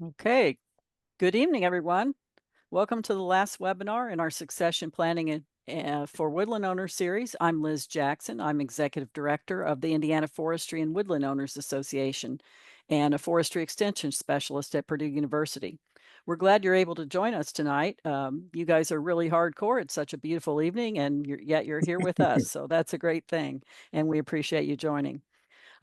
Okay, good evening, everyone. Welcome to the last webinar in our succession planning for Woodland Owners series. I'm Liz Jackson. I'm Executive Director of the Indiana Forestry and Woodland Owners Association and a Forestry Extension Specialist at Purdue University. We're glad you're able to join us tonight. You guys are really hardcore. It's such a beautiful evening, and yet you're here with us, so that's a great thing, and we appreciate you joining.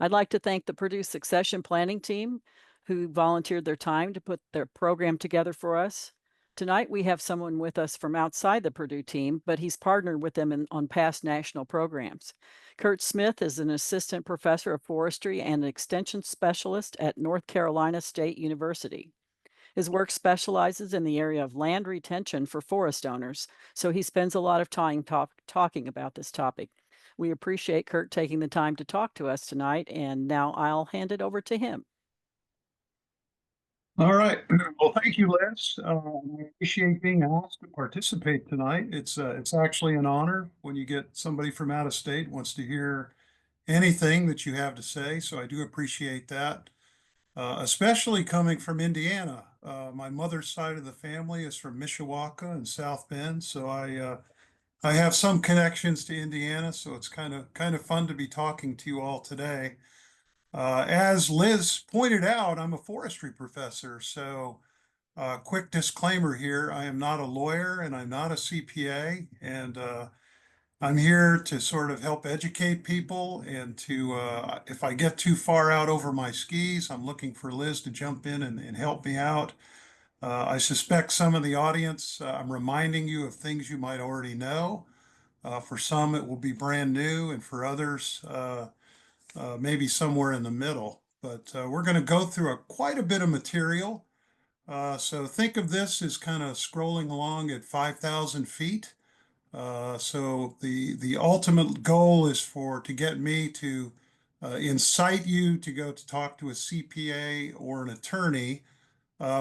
I'd like to thank the Purdue succession planning team who volunteered their time to put their program together for us. Tonight, we have someone with us from outside the Purdue team, but he's partnered with them on past national programs. Kurt Smith is an assistant professor of forestry and an extension specialist at North Carolina State University. His work specializes in the area of land retention for forest owners, so he spends a lot of time talking about this topic. We appreciate Kurt taking the time to talk to us tonight, and now I'll hand it over to him. All right. Well, thank you, Liz. I appreciate being asked to participate tonight. It's actually an honor when you get somebody from out of state wants to hear anything that you have to say. So I do appreciate that, especially coming from Indiana. My mother's side of the family is from Mishawaka and South Bend, so I have some connections to Indiana. So it's kind of fun to be talking to you all today. As Liz pointed out, I'm a forestry professor. So, quick disclaimer here, I am not a lawyer and I'm not a CPA. And I'm here to sort of help educate people and if I get too far out over my skis, I'm looking for Liz to jump in and help me out. I suspect some of the audience, I'm reminding you of things you might already know. For some, it will be brand new, and for others, maybe somewhere in the middle. But we're going to go through quite a bit of material. So think of this as kind of scrolling along at 5,000 feet. So the ultimate goal is to get me to incite you to go to talk to a CPA or an attorney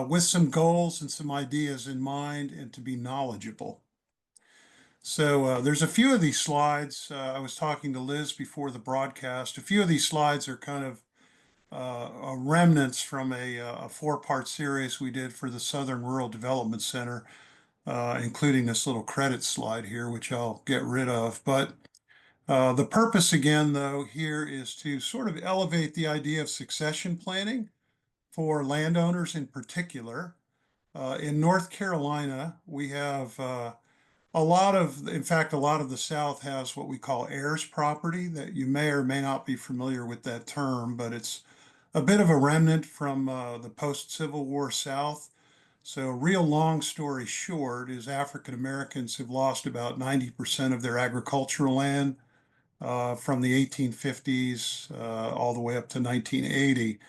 with some goals and some ideas in mind and to be knowledgeable. So there's a few of these slides. I was talking to Liz before the broadcast. A few of these slides are kind of remnants from a four-part series we did for the Southern Rural Development Center, including this little credit slide here, which I'll get rid of. But the purpose again, though, here is to sort of elevate the idea of succession planning for landowners in particular. In North Carolina, we have in fact, a lot of the South has what we call heirs property that you may or may not be familiar with that term, but it's a bit of a remnant from the post-Civil War South. So, real long story short is African Americans have lost about 90% of their agricultural land from the 1850s all the way up to 1980.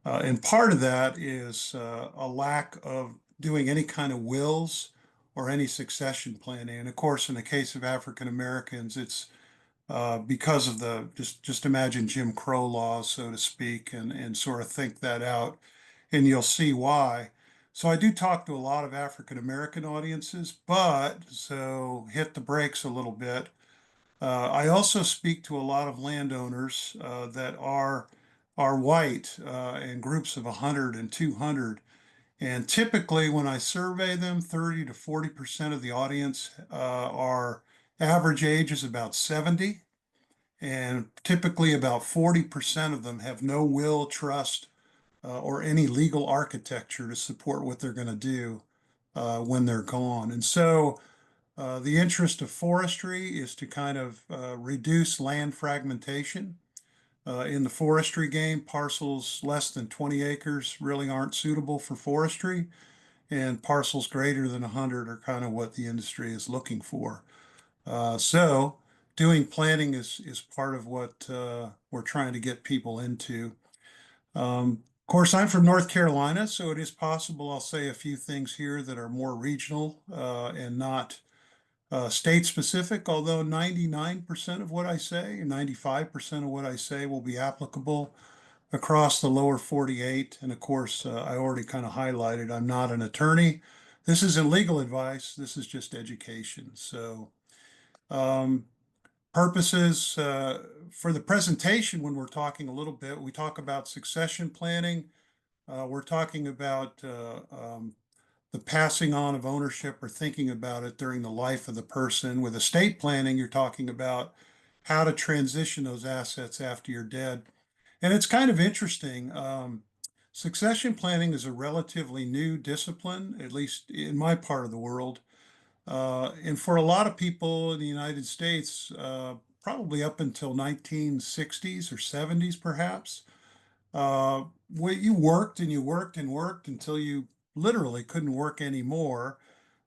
And part of that is a lack of doing any kind of wills or any succession planning. And of course, in the case of African Americans, it's because of just imagine Jim Crow laws, so to speak, and sort of think that out, and you'll see why. So I do talk to a lot of African American audiences, but so hit the brakes a little bit. I also speak to a lot of landowners that are white in groups of 100 and 200. And typically, when I survey them, 30 to 40% of the audience are average age is about 70. And typically, about 40% of them have no will, trust, or any legal architecture to support what they're going to do when they're gone. And so, the interest of forestry is to kind of reduce land fragmentation. In the forestry game, parcels less than 20 acres really aren't suitable for forestry, and parcels greater than 100 are kind of what the industry is looking for. So, doing planning is part of what we're trying to get people into. Of course, I'm from North Carolina, so it is possible I'll say a few things here that are more regional and not state specific, although 99% of what I say, 95% of what I say will be applicable across the lower 48. And of course, I already kind of highlighted, I'm not an attorney. This isn't legal advice. This is just education. So, um, purposes for the presentation, when we're talking a little bit, we talk about succession planning. We're talking about the passing on of ownership or thinking about it during the life of the person. With estate planning, you're talking about how to transition those assets after you're dead. And it's kind of interesting. Succession planning is a relatively new discipline, at least in my part of the world. And for a lot of people in the United States, probably up until 1960s or 70s, perhaps, where you worked and you worked and worked until you literally couldn't work anymore.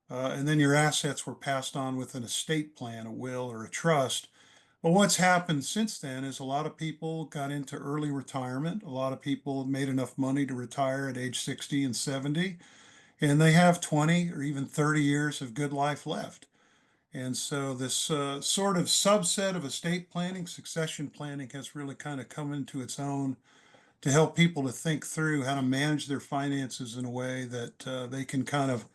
And then your assets were passed on with an estate plan, a will, or a trust. Well, what's happened since then is a lot of people got into early retirement. A lot of people made enough money to retire at age 60 and 70, and they have 20 or even 30 years of good life left. And so this sort of subset of estate planning, succession planning, has really kind of come into its own to help people to think through how to manage their finances in a way that they can kind of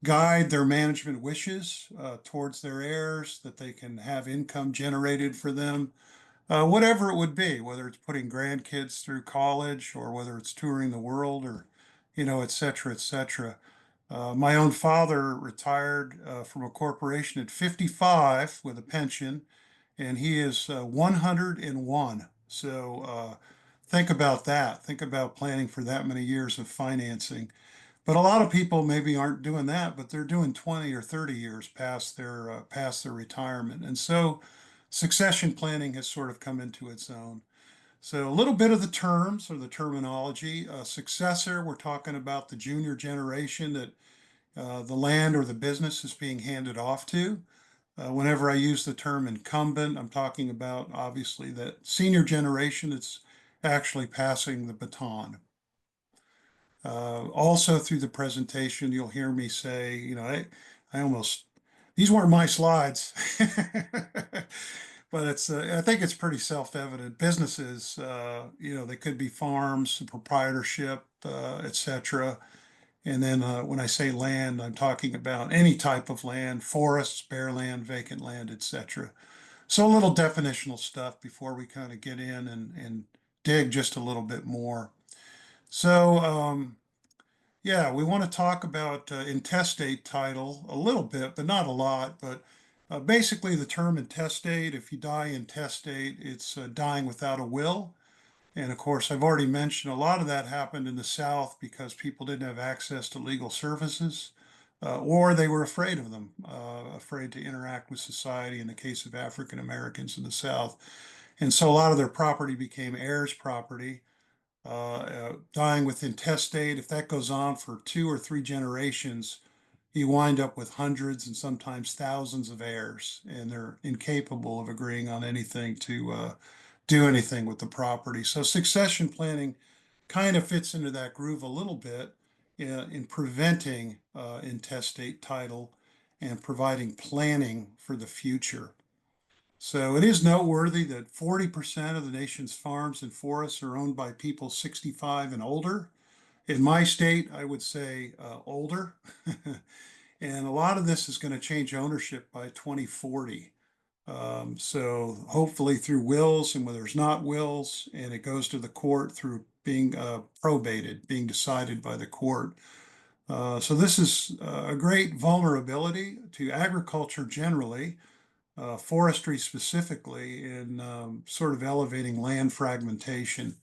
guide their management wishes towards their heirs, that they can have income generated for them, whatever it would be, whether it's putting grandkids through college or whether it's touring the world or, et cetera, et cetera. My own father retired from a corporation at 55 with a pension, and he is 101. So think about that. Think about planning for that many years of financing. But a lot of people maybe aren't doing that, but they're doing 20 or 30 years past their retirement. And so succession planning has sort of come into its own. So a little bit of the terms or the terminology. Successor, we're talking about the junior generation that the land or the business is being handed off to. Whenever I use the term incumbent, I'm talking about obviously that senior generation that's actually passing the baton. Also through the presentation, you'll hear me say, I almost, these weren't my slides, but I think it's pretty self-evident. Businesses, they could be farms, proprietorship, etc. And then when I say land, I'm talking about any type of land, forests, bare land, vacant land, etc. So a little definitional stuff before we kind of get in and dig just a little bit more. So yeah, we want to talk about intestate title a little bit, but not a lot. But basically, the term intestate, if you die intestate, it's dying without a will. And of course, I've already mentioned a lot of that happened in the South because people didn't have access to legal services, or they were afraid of them, afraid to interact with society in the case of African Americans in the South. And so a lot of their property became heirs' property. Dying with intestate, if that goes on for 2 or 3 generations, you wind up with hundreds and sometimes thousands of heirs, and they're incapable of agreeing on anything to do anything with the property. So succession planning kind of fits into that groove a little bit in preventing intestate title and providing planning for the future. So it is noteworthy that 40% of the nation's farms and forests are owned by people 65 and older. In my state, I would say older. And a lot of this is going to change ownership by 2040. So hopefully through wills and where there's not wills, and it goes to the court through being probated, being decided by the court. So this is a great vulnerability to agriculture generally, forestry specifically, in sort of elevating land fragmentation.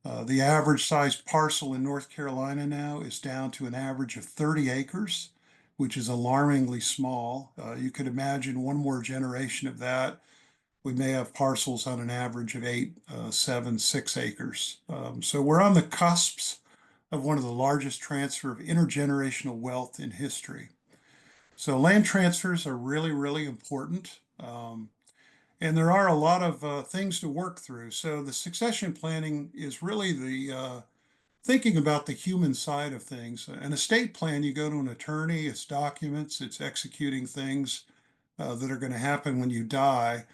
The average size parcel in North Carolina now is down to an average of 30 acres, which is alarmingly small. You could imagine one more generation of that, we may have parcels on an average of 8, 7, 6 acres. So we're on the cusps of one of the largest transfer of intergenerational wealth in history. So land transfers are really, really important. And there are a lot of things to work through. So the succession planning is really the thinking about the human side of things. An estate plan, you go to an attorney, it's documents, it's executing things that are going to happen when you die.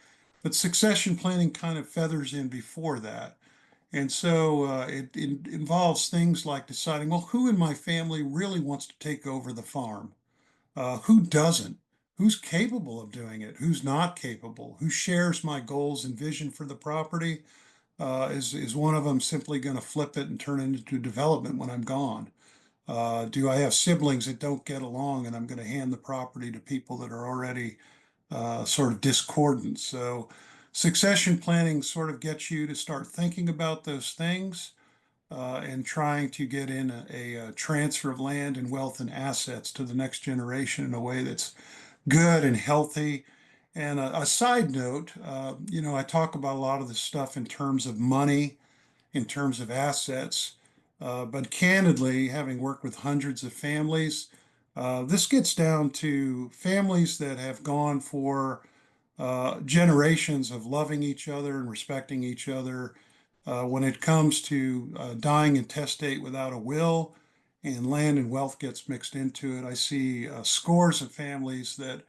But succession planning kind of feathers in before that. And so it involves things like deciding, well, who in my family really wants to take over the farm? Who doesn't? Who's capable of doing it? Who's not capable? Who shares my goals and vision for the property? Is one of them simply going to flip it and turn it into development when I'm gone? Do I have siblings that don't get along and I'm going to hand the property to people that are already sort of discordant? So succession planning sort of gets you to start thinking about those things and trying to get in a transfer of land and wealth and assets to the next generation in a way that's good and healthy. And a side note, I talk about a lot of this stuff in terms of money, in terms of assets. But candidly, having worked with hundreds of families, this gets down to families that have gone for generations of loving each other and respecting each other. When it comes to dying intestate without a will and land and wealth gets mixed into it, I see scores of families that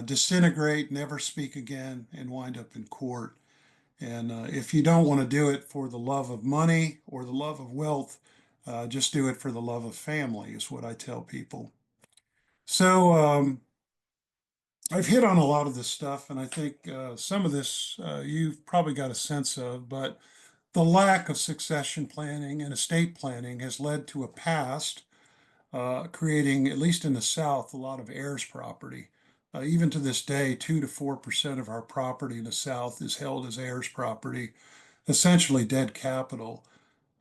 disintegrate, never speak again, and wind up in court. And if you don't want to do it for the love of money or the love of wealth, just do it for the love of family, is what I tell people. So I've hit on a lot of this stuff, and I think some of this you've probably got a sense of, but the lack of succession planning and estate planning has led to a past creating, at least in the South, a lot of heirs property. Even to this day, 2 to 4% of our property in the South is held as heirs property, essentially dead capital.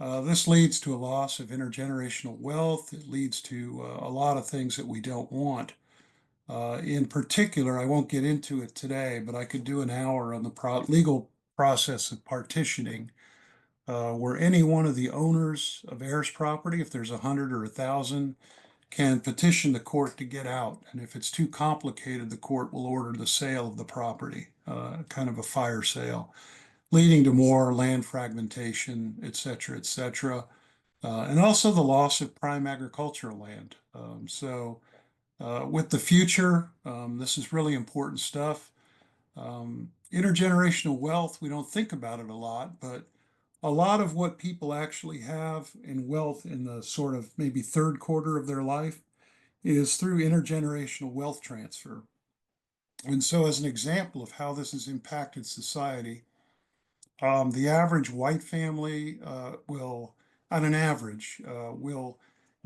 This leads to a loss of intergenerational wealth. It leads to a lot of things that we don't want. In particular, I won't get into it today, but I could do an hour on the legal process of partitioning, where any one of the owners of heirs property, if there's 100 or 1,000, can petition the court to get out. And if it's too complicated, the court will order the sale of the property, kind of a fire sale, leading to more land fragmentation, et cetera, et cetera. And also the loss of prime agricultural land. With the future, this is really important stuff. Intergenerational wealth, we don't think about it a lot, but a lot of what people actually have in wealth in the sort of maybe third quarter of their life is through intergenerational wealth transfer. And so, as an example of how this has impacted society, the average white family on an average, will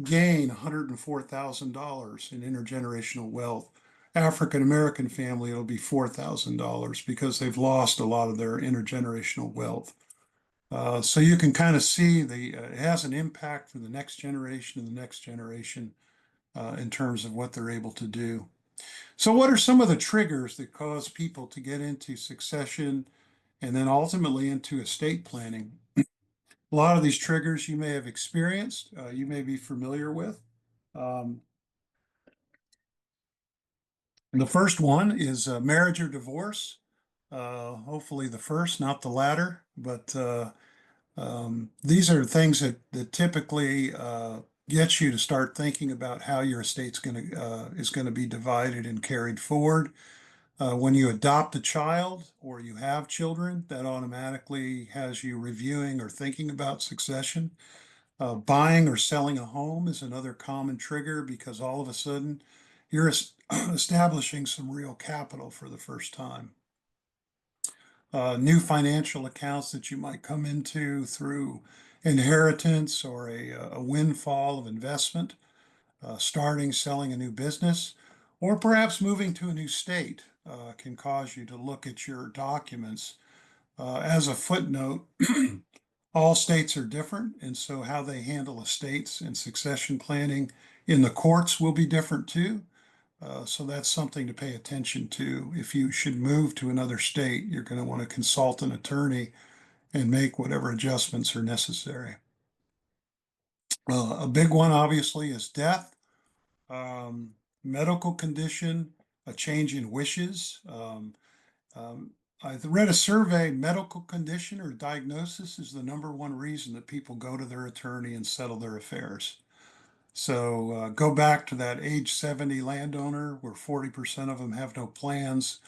gain $104,000 in intergenerational wealth. African American family, it'll be $4,000 because they've lost a lot of their intergenerational wealth. So you can kind of see it has an impact for the next generation and the next generation in terms of what they're able to do. So, what are some of the triggers that cause people to get into succession and then ultimately into estate planning? A lot of these triggers you may have experienced, you may be familiar with. Um, the first one is marriage or divorce. Hopefully, the first, not the latter, but these are things that typically get you to start thinking about how your estate's going to is going to be divided and carried forward. When you adopt a child or you have children, that automatically has you reviewing or thinking about succession. Buying or selling a home is another common trigger because all of a sudden you're establishing some real capital for the first time. New financial accounts that you might come into through inheritance or a windfall of investment, starting, selling a new business, or perhaps moving to a new state can cause you to look at your documents. As a footnote, all states are different, and so how they handle estates and succession planning in the courts will be different too. So that's something to pay attention to. If you should move to another state, you're going to want to consult an attorney and make whatever adjustments are necessary. A big one, obviously, is death, um, medical condition, a change in wishes. I read a survey, medical condition or diagnosis is the number one reason that people go to their attorney and settle their affairs. So go back to that age 70 landowner where 40% of them have no plans.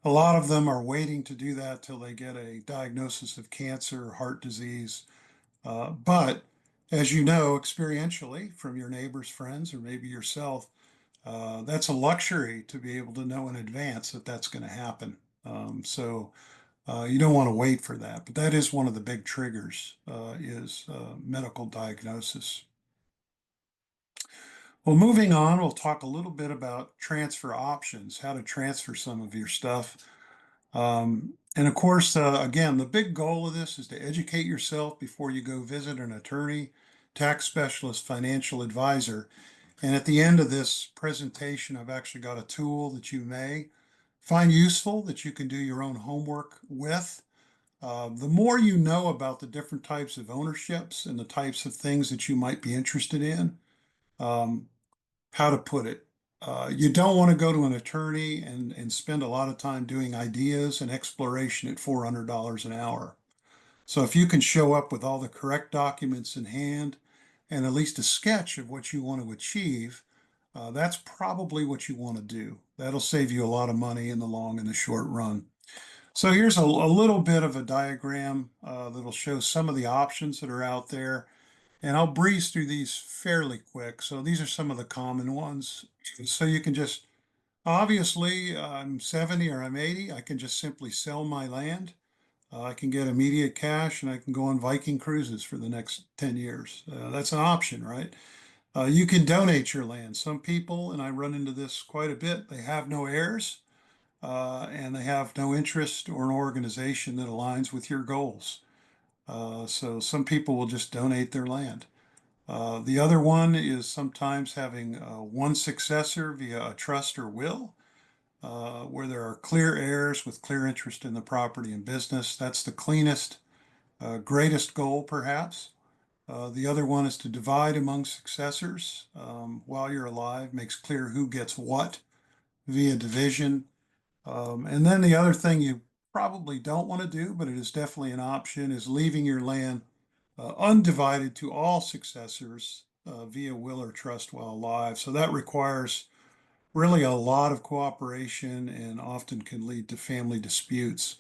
A lot of them are waiting to do that till they get a diagnosis of cancer or heart disease. But as you know, experientially from your neighbors, friends, or maybe yourself, that's a luxury to be able to know in advance that that's going to happen. So You don't want to wait for that, but that is one of the big triggers, is medical diagnosis. Well, moving on, we'll talk a little bit about transfer options, how to transfer some of your stuff. And of course, again, the big goal of this is to educate yourself before you go visit an attorney, tax specialist, financial advisor. And at the end of this presentation, I've actually got a tool that you may find useful that you can do your own homework with. The more you know about the different types of ownerships and the types of things that you might be interested in, um, how to put it. You don't want to go to an attorney and spend a lot of time doing ideas and exploration at $400 an hour. So if you can show up with all the correct documents in hand and at least a sketch of what you want to achieve, that's probably what you want to do. That'll save you a lot of money in the long and the short run. So here's a little bit of a diagram that'll show some of the options that are out there. And I'll breeze through these fairly quick. So these are some of the common ones. So you can just, obviously, I'm 70 or I'm 80, I can just simply sell my land. I can get immediate cash and I can go on Viking cruises for the next 10 years. That's an option, right? You can donate your land. Some people, and I run into this quite a bit, they have no heirs and they have no interest or an organization that aligns with your goals. So some people will just donate their land. The other one is sometimes having one successor via a trust or will, where there are clear heirs with clear interest in the property and business. That's the cleanest, greatest goal, perhaps. The other one is to divide among successors while you're alive, makes clear who gets what via division. And then the other thing you probably don't want to do, but it is definitely an option, is leaving your land undivided to all successors via will or trust while alive. So that requires really a lot of cooperation and often can lead to family disputes.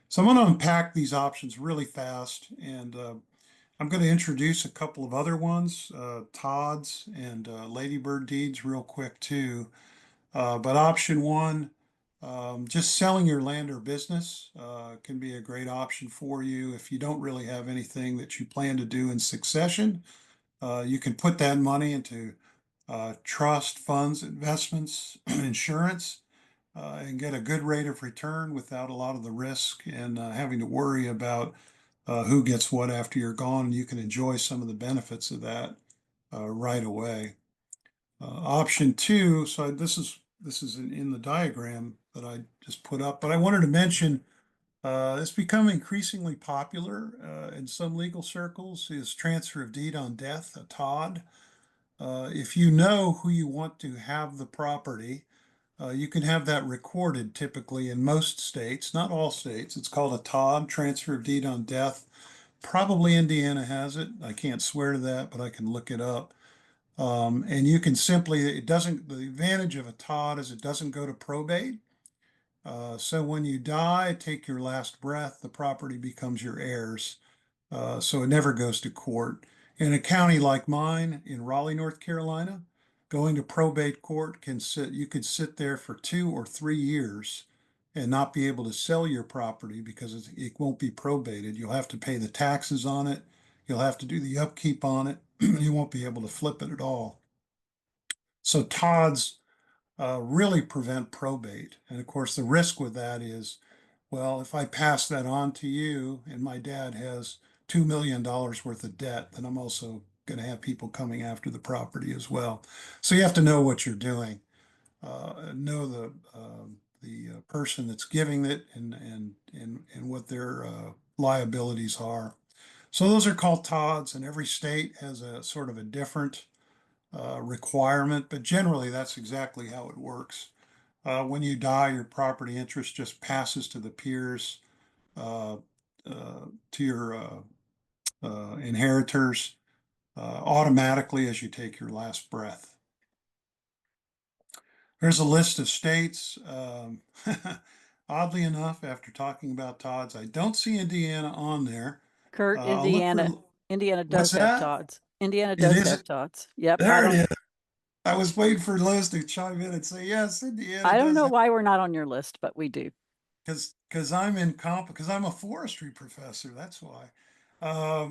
So I'm going to unpack these options really fast, and I'm going to introduce a couple of other ones, Todd's and Ladybird deeds, real quick too. But option one, just selling your land or business can be a great option for you if you don't really have anything that you plan to do in succession. You can put that money into trust funds, investments, insurance, and get a good rate of return without a lot of the risk and having to worry about who gets what after you're gone. You can enjoy some of the benefits of that right away. Option two, so this is in the diagram that I just put up, but I wanted to mention it's become increasingly popular in some legal circles is transfer of deed on death, a TOD. If you know who you want to have the property, you can have that recorded typically in most states, not all states. It's called a TOD, transfer of deed on death. Probably Indiana has it. I can't swear to that, but I can look it up. And you can simply, it doesn't, the advantage of a TOD is it doesn't go to probate. So when you die, take your last breath, the property becomes your heirs. So it never goes to court. In a county like mine in Raleigh, North Carolina, going to probate court can sit, you could sit there for 2 or 3 years and not be able to sell your property because it won't be probated. You'll have to pay the taxes on it. You'll have to do the upkeep on it. You won't be able to flip it at all. So TODs really prevent probate. And of course, the risk with that is, well, if I pass that on to you and my dad has $2 million worth of debt, then I'm also going to have people coming after the property as well. So you have to know what you're doing, know the person that's giving it and what their liabilities are. So those are called TODs, and every state has a sort of a different requirement, but generally that's exactly how it works. When you die, your property interest just passes to the peers, uh, to your inheritors automatically as you take your last breath. There's a list of states. Oddly enough, after talking about Todd's, I don't see Indiana on there. Kurt, I'll look for, Indiana what's does have that? TODs. Indiana It does is, have TODs. Yep. there it is. I was waiting for Liz to chime in and say, yes, Indiana I don't does know have, why we're not on your list, but we do. because because I'm a forestry professor. That's why.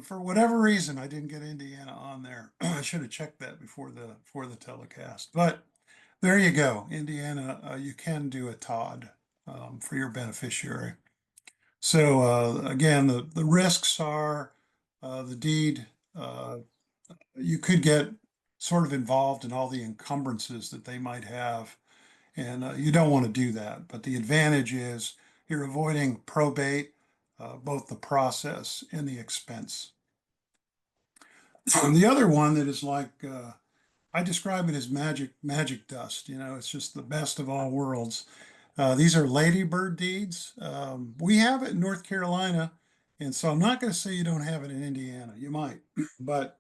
For whatever reason, I didn't get Indiana on there. I should have checked that before the telecast. But there you go, Indiana. You can do a Todd for your beneficiary. So again, the risks are the deed. You could get sort of involved in all the encumbrances that they might have, and you don't want to do that. But the advantage is you're avoiding probate, both the process and the expense. And the other one that is like I describe it as magic dust. You know, it's just the best of all worlds. These are ladybird deeds. We have it in North Carolina, and so I'm not going to say you don't have it in Indiana. You might, but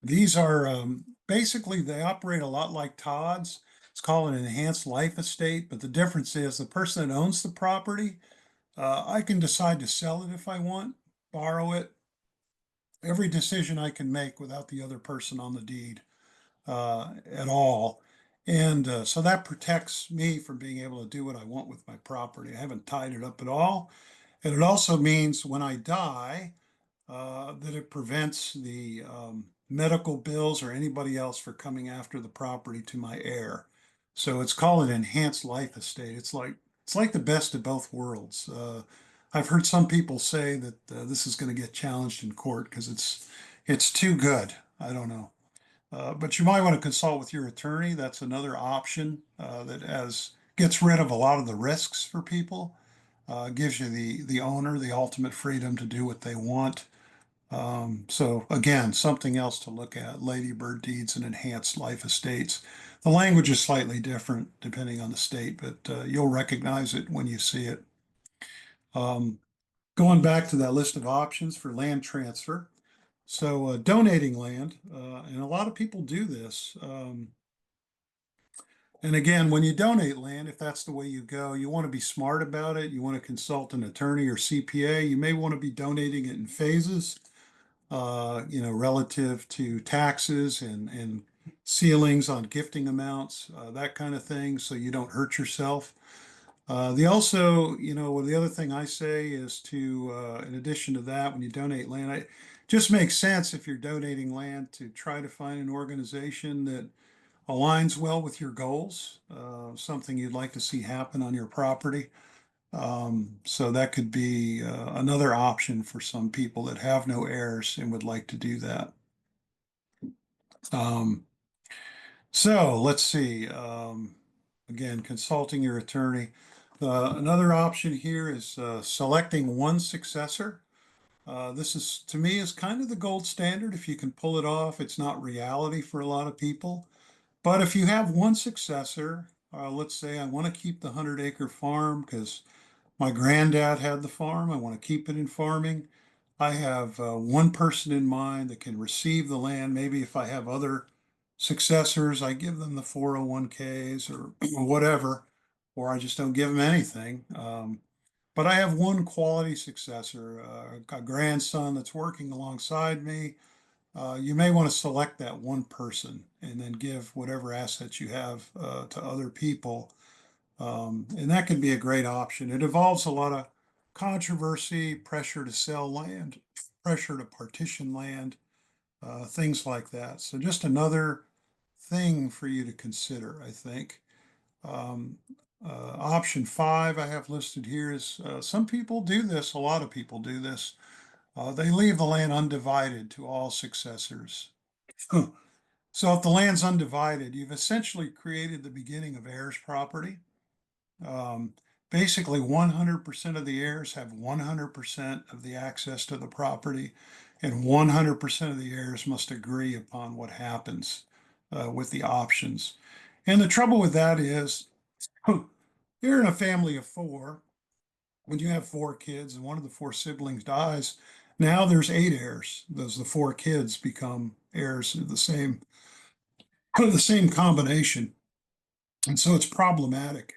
these are basically they operate a lot like Todd's. It's called an enhanced life estate, but the difference is the person that owns the property, I can decide to sell it if I want, borrow it. Every decision I can make without the other person on the deed at all. And so that protects me from being able to do what I want with my property. I haven't tied it up at all. And it also means when I die, that it prevents the medical bills or anybody else for coming after the property to my heir. So it's called an enhanced life estate. It's like the best of both worlds. I've heard some people say that this is going to get challenged in court because it's too good. I don't know. But you might want to consult with your attorney. That's another option that as gets rid of a lot of the risks for people, gives you the owner the ultimate freedom to do what they want. So again, something else to look at, ladybird deeds and enhanced life estates. The language is slightly different depending on the state, but you'll recognize it when you see it. Um, Going back to that list of options for land transfer. So donating land, and a lot of people do this. And again, when you donate land, if that's the way you go, you want to be smart about it. You want to consult an attorney or CPA. You may want to be donating it in phases, relative to taxes and ceilings on gifting amounts, that kind of thing, so you don't hurt yourself. The also, the other thing I say is to, in addition to that, when you donate land, it just makes sense if you're donating land to try to find an organization that aligns well with your goals, something you'd like to see happen on your property. So that could be another option for some people that have no heirs and would like to do that. Um, so let's see. Again, consulting your attorney. Another option here is selecting one successor. This is, to me, is kind of the gold standard. If you can pull it off, it's not reality for a lot of people. But if you have one successor, let's say I want to keep the 100-acre farm because my granddad had the farm. I want to keep it in farming. I have one person in mind that can receive the land. Maybe if I have other successors, I give them the 401ks or whatever, or I just don't give them anything. But I have one quality successor, a grandson that's working alongside me. You may want to select that one person and then give whatever assets you have to other people. And that can be a great option. It involves a lot of controversy, pressure to sell land, pressure to partition land, things like that. So just another thing for you to consider, I think. Um, Option 5 I have listed here is some people do this, a lot of people do this. They leave the land undivided to all successors. So if the land's undivided, you've essentially created the beginning of heirs property. Um, Basically, 100% of the heirs have 100% of the access to the property, and 100% of the heirs must agree upon what happens with the options. And the trouble with that is, you're in a family of four. When you have four kids and one of the four siblings dies, now there's 8 heirs. Those the four kids become heirs of the same combination. And so it's problematic.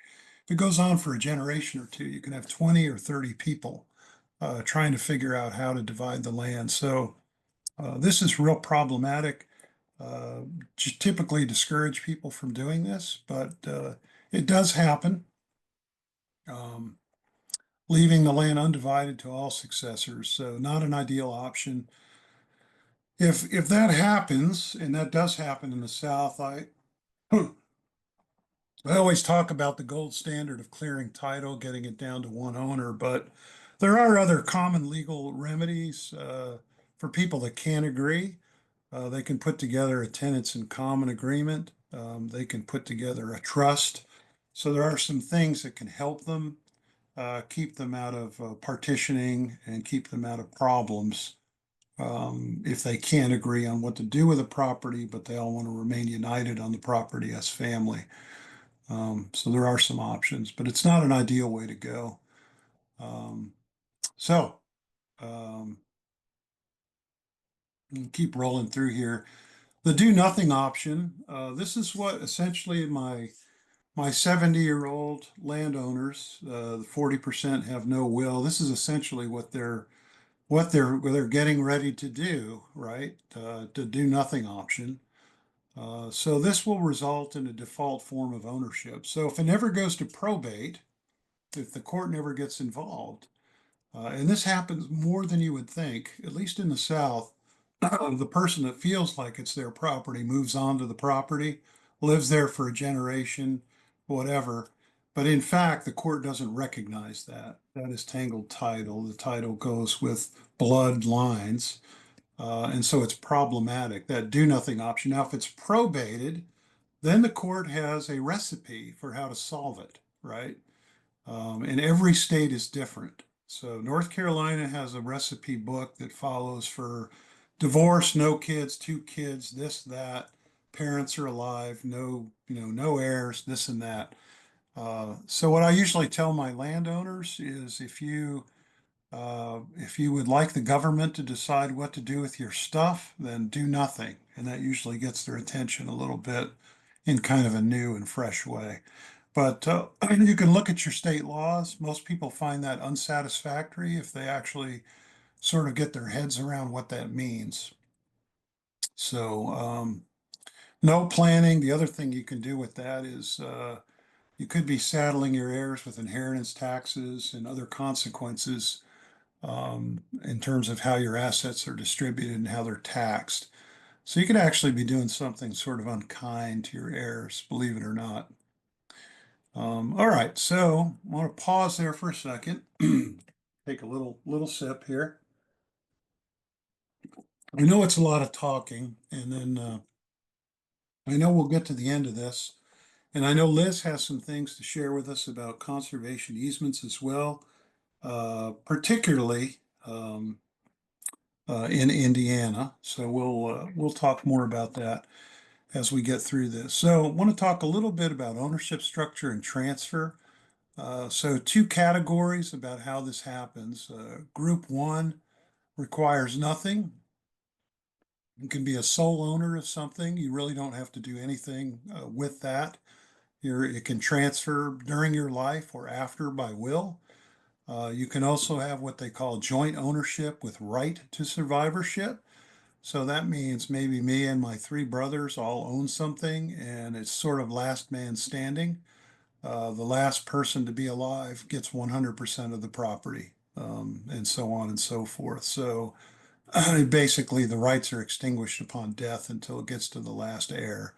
If it goes on for a generation or two, you can have 20 or 30 people trying to figure out how to divide the land. So this is real problematic. Uh, Typically discourage people from doing this, but it does happen. um, leaving the land undivided to all successors. So not an ideal option. If that happens, and that does happen in the South, I always talk about the gold standard of clearing title, getting it down to one owner, but there are other common legal remedies for people that can't agree. They can put together a tenants in common agreement. They can put together a trust. So there are some things that can help them keep them out of partitioning and keep them out of problems if they can't agree on what to do with the property, but they all want to remain united on the property as family. So there are some options, but it's not an ideal way to go. Um, so um, keep rolling through here. The do nothing option. This is what essentially my 70-year-old landowners, the 40% have no will. This is essentially what they're getting ready to do, right? To do nothing option. So this will result in a default form of ownership. So if it never goes to probate, if the court never gets involved, and this happens more than you would think, at least in the South, the person that feels like it's their property moves on to the property, lives there for a generation, whatever. But in fact, the court doesn't recognize that. That is tangled title. The title goes with blood lines. And so it's problematic, that do nothing option. Now, if it's probated, then the court has a recipe for how to solve it, right? And every state is different. So North Carolina has a recipe book that follows for divorce, no kids, two kids, this, that, parents are alive, no, no heirs, this and that. So what I usually tell my landowners is if you would like the government to decide what to do with your stuff, then do nothing. And that usually gets their attention a little bit in kind of a new and fresh way. But you can look at your state laws. Most people find that unsatisfactory if they actually sort of get their heads around what that means. So, no planning. The other thing you can do with that is you could be saddling your heirs with inheritance taxes and other consequences in terms of how your assets are distributed and how they're taxed. So you could actually be doing something sort of unkind to your heirs, believe it or not. All right, so I want to pause there for a second. Take a little sip here. I know it's a lot of talking, and then I know we'll get to the end of this, and I know Liz has some things to share with us about conservation easements as well, particularly in Indiana. So we'll talk more about that as we get through this. So I want to talk a little bit about ownership structure and transfer. So two categories about how this happens. Group one requires nothing. You can be a sole owner of something. You really don't have to do anything with that. It can transfer during your life or after by will. You can also have what they call joint ownership with right to survivorship. So that means maybe me and my three brothers all own something, and it's sort of last man standing. The last person to be alive gets 100% of the property, and so on and so forth. So basically, the rights are extinguished upon death until it gets to the last heir.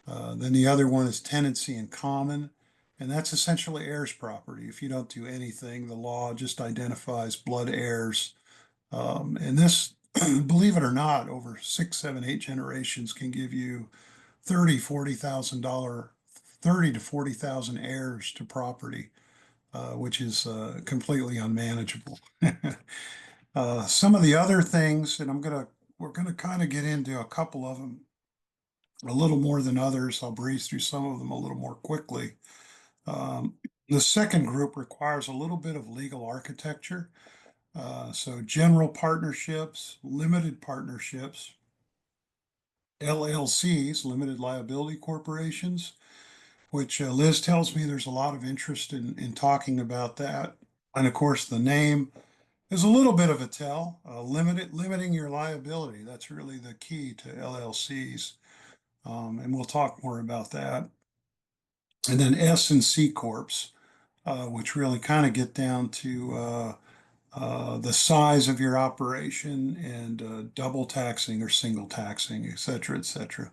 Then the other one is tenancy in common, and that's essentially heirs property. If you don't do anything, the law just identifies blood heirs. And this, believe it or not, over 6, 7, 8 generations can give you 30 to 40,000 heirs to property, which is completely unmanageable. Some of the other things, and we're gonna kind of get into a couple of them a little more than others. I'll breeze through some of them a little more quickly. Um, the second group requires a little bit of legal architecture. So general partnerships, limited partnerships, LLCs, limited liability corporations, which Liz tells me there's a lot of interest in talking about that. And of course, the name is a little bit of a tell. Limiting your liability. That's really the key to LLCs. And we'll talk more about that. And then S and C corps. which really kind of get down to the size of your operation and double taxing or single taxing, et cetera, et cetera.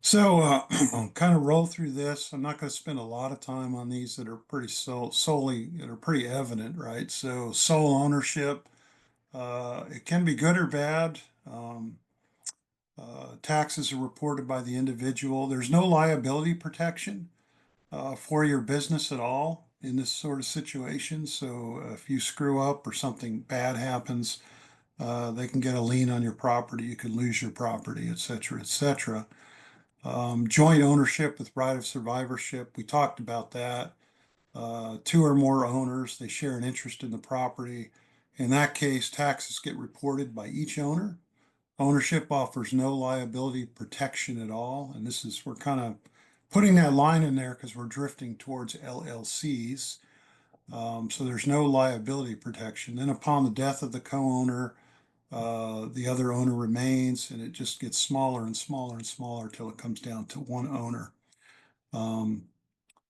So, I'll kind of roll through this. I'm not going to spend a lot of time on these that are pretty solely that are pretty evident, right? So, sole ownership, it can be good or bad. Taxes are reported by the individual. There's no liability protection for your business at all in this sort of situation. So, if you screw up or something bad happens, they can get a lien on your property. You could lose your property, et cetera, et cetera. Joint ownership with right of survivorship. We talked about that. Two or more owners, they share an interest in the property. In that case, taxes get reported by each owner. Ownership offers no liability protection at all. And we're kind of putting that line in there because we're drifting towards LLCs. So there's no liability protection. Then upon the death of the co-owner, the other owner remains, and it just gets smaller and smaller and smaller till it comes down to one owner. Um,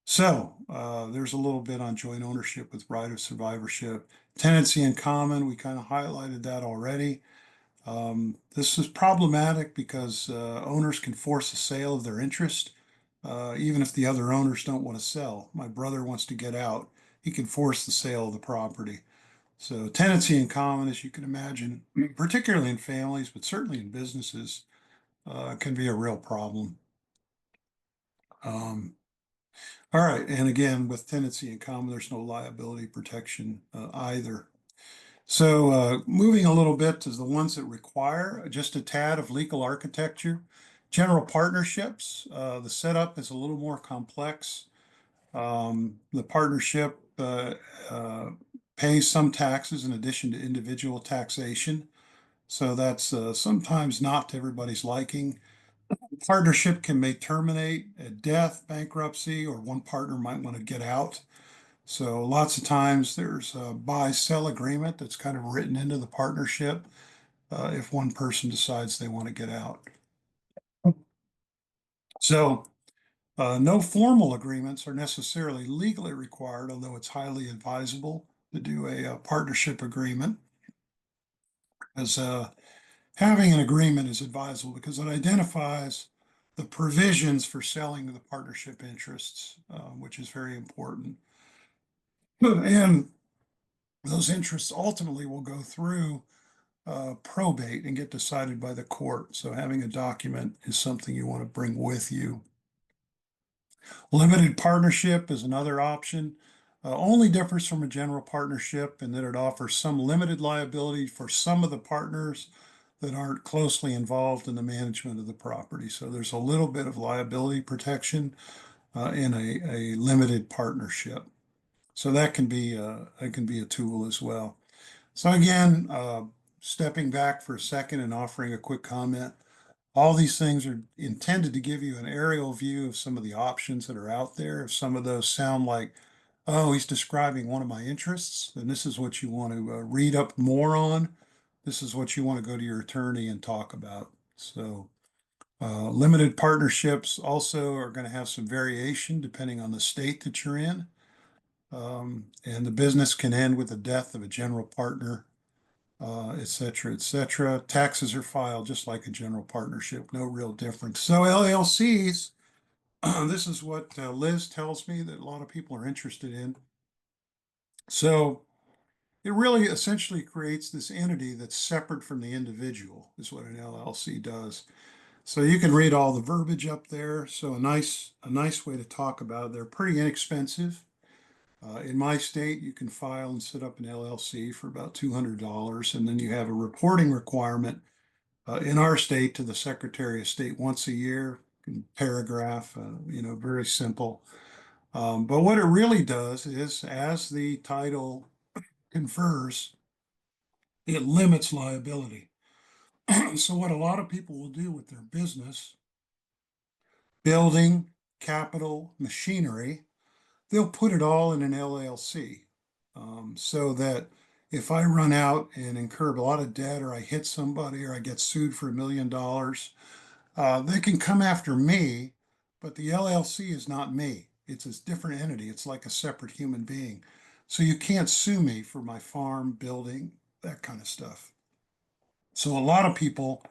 there's a little bit on joint ownership with right of survivorship. Tenancy in common, we kind of highlighted that already. This is problematic because owners can force a sale of their interest, even if the other owners don't want to sell. My brother wants to get out. He can force the sale of the property. So tenancy in common, as you can imagine, particularly in families, but certainly in businesses, can be a real problem. Um, all right, and again, with tenancy in common, there's no liability protection either. So moving a little bit to the ones that require just a tad of legal architecture. General partnerships, the setup is a little more complex. The partnership pays some taxes in addition to individual taxation. So that's sometimes not to everybody's liking. Partnership may terminate at death, bankruptcy, or one partner might want to get out. So lots of times there's a buy-sell agreement that's kind of written into the partnership if one person decides they want to get out. So no formal agreements are necessarily legally required, although it's highly advisable to do a partnership agreement, as having an agreement is advisable because it identifies the provisions for selling the partnership interests, which is very important. And those interests ultimately will go through probate and get decided by the court. So having a document is something you want to bring with you. Limited partnership is another option. Only differs from a general partnership in that it offers some limited liability for some of the partners that aren't closely involved in the management of the property. So there's a little bit of liability protection in a limited partnership. So that can be a tool as well. So again, stepping back for a second and offering a quick comment. All these things are intended to give you an aerial view of some of the options that are out there. If some of those sound like, oh, he's describing one of my interests, then this is what you want to read up more on. This is what you want to go to your attorney and talk about. So, limited partnerships also are going to have some variation depending on the state that you're in. And the business can end with the death of a general partner, et cetera, et cetera. Taxes are filed just like a general partnership, no real difference. So LLCs, this is what Liz tells me that a lot of people are interested in. So it really essentially creates this entity that's separate from the individual, is what an LLC does. So you can read all the verbiage up there. So a nice way to talk about it. They're pretty inexpensive. In my state, you can file and set up an LLC for about $200, and then you have a reporting requirement in our state to the Secretary of State once a year, paragraph, very simple. But what it really does is, as the title confers, it limits liability. So what a lot of people will do with their business, building, capital, machinery, they'll put it all in an LLC, so that if I run out and incur a lot of debt or I hit somebody or I get sued for $1 million, they can come after me, but the LLC is not me. It's a different entity. It's like a separate human being. So you can't sue me for my farm, building, that kind of stuff. So a lot of people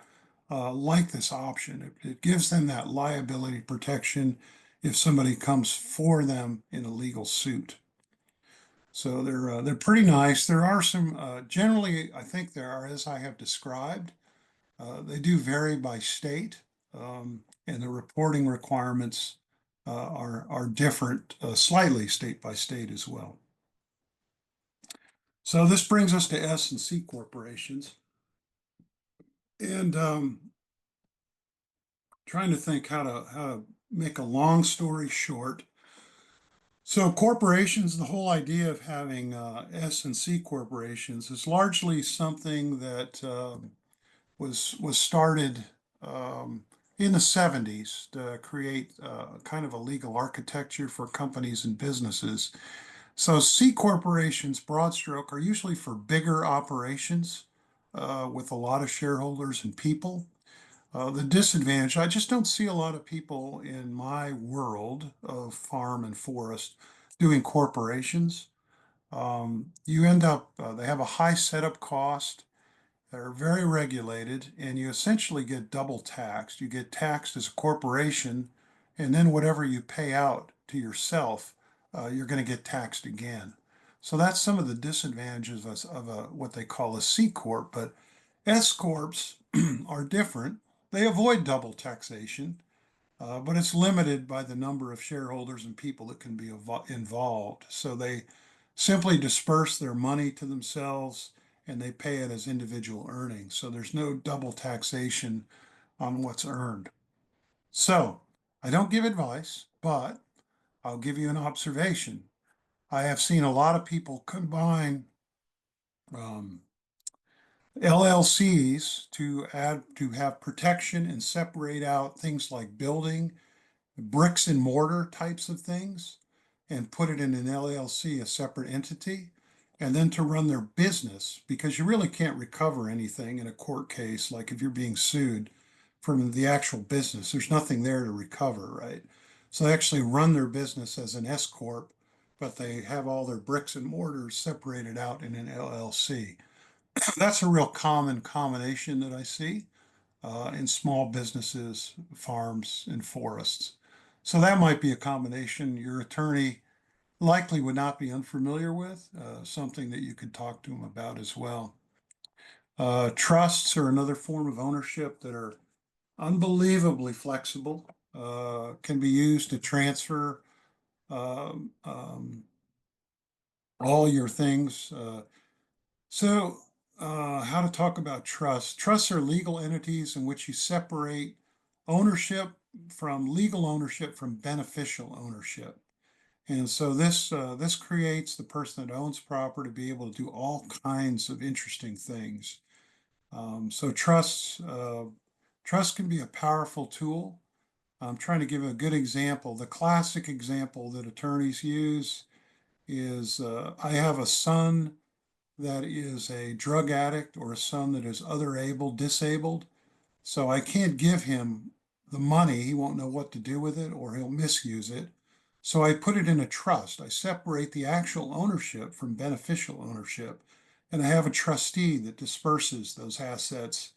like this option. It gives them that liability protection if somebody comes for them in a legal suit. So they're pretty nice. There are some generally, I think there are, as I have described. They do vary by state, and the reporting requirements are different slightly state by state as well. So this brings us to S and C corporations, and trying to think how to make a long story short. So corporations, the whole idea of having S and C corporations is largely something that was started in the 70s to create kind of a legal architecture for companies and businesses. So C corporations, broad stroke, are usually for bigger operations with a lot of shareholders and people. The disadvantage, I just don't see a lot of people in my world of farm and forest doing corporations. You end up, they have a high setup cost. They're very regulated, and you essentially get double taxed. You get taxed as a corporation, and then whatever you pay out to yourself, you're going to get taxed again. So that's some of the disadvantages of what they call a C corp. But S corps are different. They avoid double taxation, but it's limited by the number of shareholders and people that can be involved. So they simply disperse their money to themselves and they pay it as individual earnings. So there's no double taxation on what's earned. So I don't give advice, but I'll give you an observation. I have seen a lot of people combine um, LLCs to have protection and separate out things like building bricks and mortar types of things and put it in an LLC, a separate entity, and then to run their business because you really can't recover anything in a court case. Like if you're being sued from the actual business, there's nothing there to recover, right? So they actually run their business as an S Corp, but they have all their bricks and mortars separated out in an LLC. That's a real common combination that I see in small businesses, farms, and forests. So that might be a combination your attorney likely would not be unfamiliar with, something that you could talk to them about as well. Trusts are another form of ownership that are unbelievably flexible, can be used to transfer um, um, all your things. How to talk about trusts? Trusts are legal entities in which you separate ownership from legal ownership from beneficial ownership. And so this creates the person that owns property to be able to do all kinds of interesting things. So trust can be a powerful tool. I'm trying to give a good example. The classic example that attorneys use is I have a son that is a drug addict or a son that is disabled. So I can't give him the money. He won't know what to do with it or he'll misuse it. So I put it in a trust. I separate the actual ownership from beneficial ownership. And I have a trustee that disperses those assets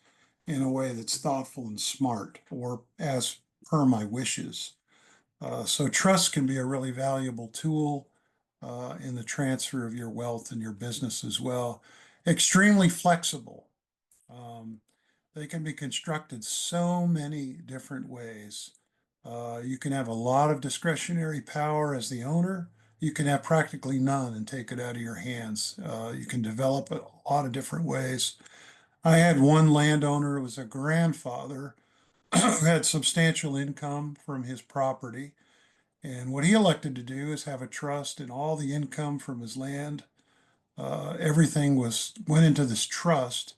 in a way that's thoughtful and smart or as per my wishes. So trust can be a really valuable tool in the transfer of your wealth and your business as well. Extremely flexible. Um, they can be constructed so many different ways. You can have a lot of discretionary power as the owner. You can have practically none and take it out of your hands. You can develop it a lot of different ways. I had one landowner who was a grandfather who had substantial income from his property. And what he elected to do is have a trust and all the income from his land, everything went into this trust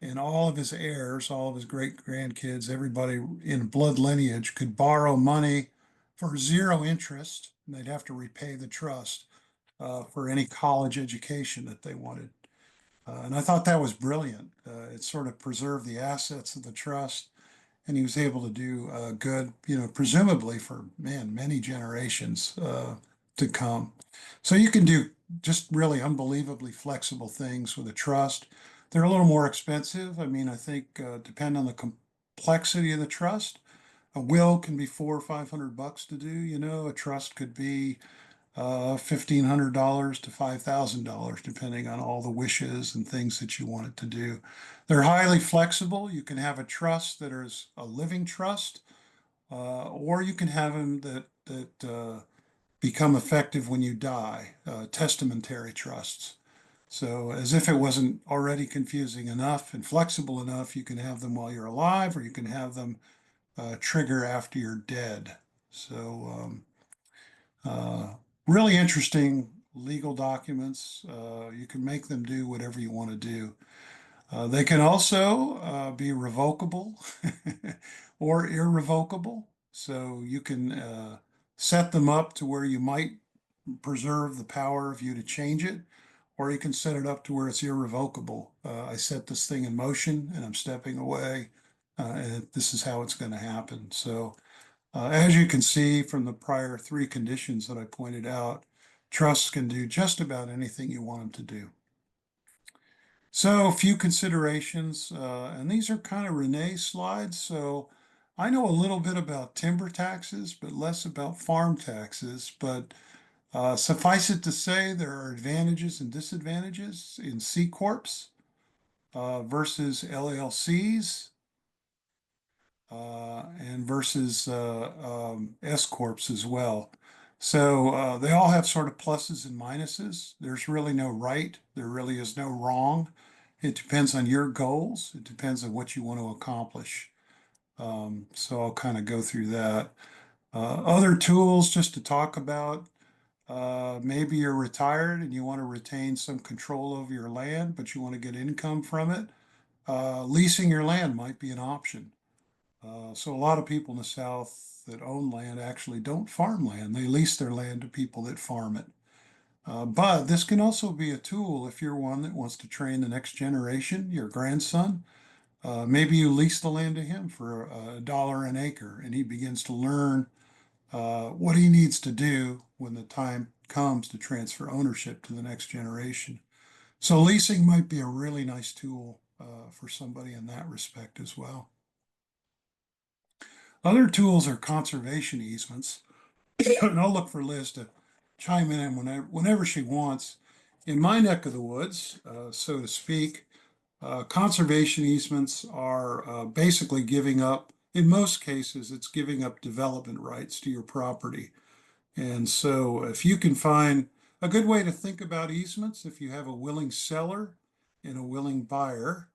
and all of his heirs, all of his great grandkids, everybody in blood lineage could borrow money for zero interest. And they'd have to repay the trust for any college education that they wanted. And I thought that was brilliant. It sort of preserved the assets of the trust and he was able to do good, presumably for many generations to come. So you can do just really unbelievably flexible things with a trust. They're a little more expensive. I mean, I think depend on the complexity of the trust. A will can be $400 or $500 to do. A trust could be $1,500 to $5,000, depending on all the wishes and things that you want it to do. They're highly flexible. You can have a trust that is a living trust, or you can have them that become effective when you die, testamentary trusts. So, as if it wasn't already confusing enough and flexible enough, you can have them while you're alive, or you can have them trigger after you're dead. So, uh, really interesting legal documents. You can make them do whatever you want to do. They can also be revocable or irrevocable. So you can set them up to where you might preserve the power of you to change it, or you can set it up to where it's irrevocable. I set this thing in motion and I'm stepping away, and this is how it's going to happen. So as you can see from the prior three conditions that I pointed out, trusts can do just about anything you want them to do. So a few considerations, and these are kind of Renee's slides. So I know a little bit about timber taxes, but less about farm taxes. But suffice it to say, there are advantages and disadvantages in C corps versus LLCs and versus S corps as well. So they all have sort of pluses and minuses. There's really no right. There really is no wrong. It depends on your goals. It depends on what you want to accomplish. So I'll kind of go through that. Other tools just to talk about. Maybe you're retired and you want to retain some control over your land, but you want to get income from it. Leasing your land might be an option. So a lot of people in the South that own land actually don't farm land. They lease their land to people that farm it. But this can also be a tool if you're one that wants to train the next generation, your grandson. Maybe you lease the land to him for $1 an acre, and he begins to learn what he needs to do when the time comes to transfer ownership to the next generation. So leasing might be a really nice tool for somebody in that respect as well. Other tools are conservation easements, and I'll look for Liz to chime in whenever she wants. In my neck of the woods, so to speak, conservation easements are basically giving up, in most cases, it's giving up development rights to your property. And so if you can find a good way to think about easements, if you have a willing seller and a willing buyer,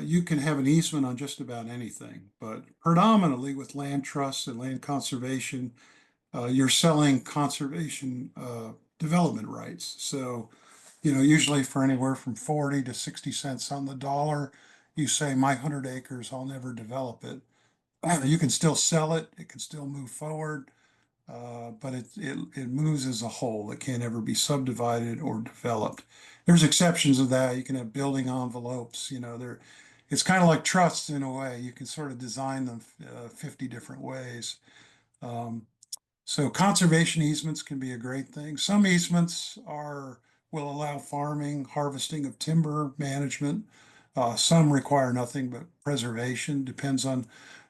you can have an easement on just about anything. But predominantly with land trusts and land conservation, you're selling conservation development rights. So, usually for anywhere from 40 to 60 cents on the dollar, you say, my 100 acres, I'll never develop it. You can still sell it, it can still move forward, but it moves as a whole. It can't ever be subdivided or developed. There's exceptions of that. You can have building envelopes. It's kind of like trusts in a way. You can sort of design them 50 different ways. Um, so conservation easements can be a great thing. Some easements will allow farming, harvesting of timber, management. Some require nothing but preservation. Depends on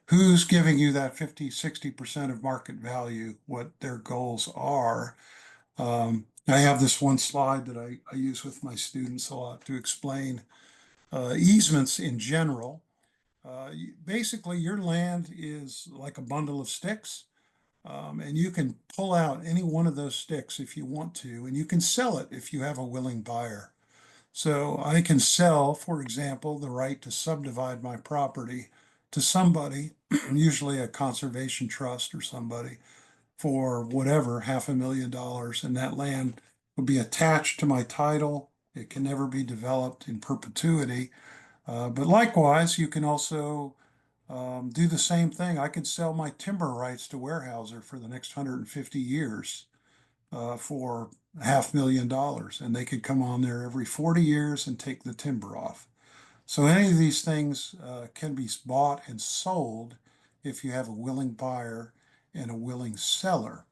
who's giving you that 50, 60% of market value, what their goals are. I have this one slide that I use with my students a lot to explain easements in general. Basically, your land is like a bundle of sticks. And you can pull out any one of those sticks if you want to, and you can sell it if you have a willing buyer. So I can sell, for example, the right to subdivide my property to somebody, usually a conservation trust or somebody, for whatever, $500,000, and that land would be attached to my title. It can never be developed in perpetuity. But likewise, you can also do the same thing. I could sell my timber rights to Weyerhaeuser for the next 150 years for $500,000, and they could come on there every 40 years and take the timber off. So any of these things can be bought and sold if you have a willing buyer and a willing seller.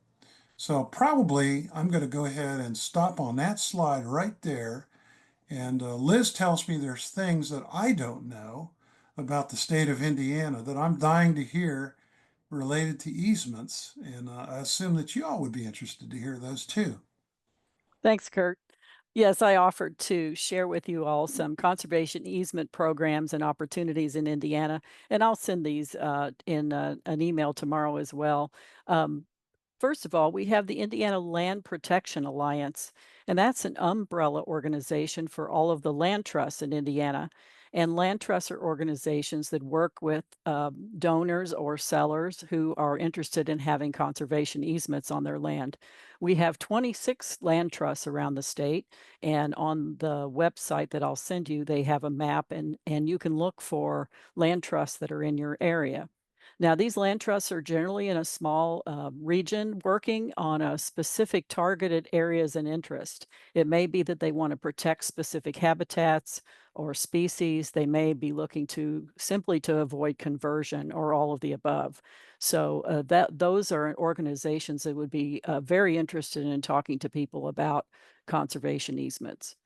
So probably I'm going to go ahead and stop on that slide right there. And Liz tells me there's things that I don't know about the state of Indiana that I'm dying to hear related to easements. And I assume that you all would be interested to hear those too. Thanks, Kurt. Yes, I offered to share with you all some conservation easement programs and opportunities in Indiana, and I'll send these in an email tomorrow as well. Um, First of all, we have the Indiana Land Protection Alliance, and that's an umbrella organization for all of the land trusts in Indiana. And land trusts are organizations that work with donors or sellers who are interested in having conservation easements on their land. We have 26 land trusts around the state, and on the website that I'll send you, they have a map, and you can look for land trusts that are in your area. Now, these land trusts are generally in a small region working on a specific targeted areas and interest. It may be that they want to protect specific habitats or species. They may be looking to simply to avoid conversion or all of the above. So that those are organizations that would be very interested in talking to people about conservation easements.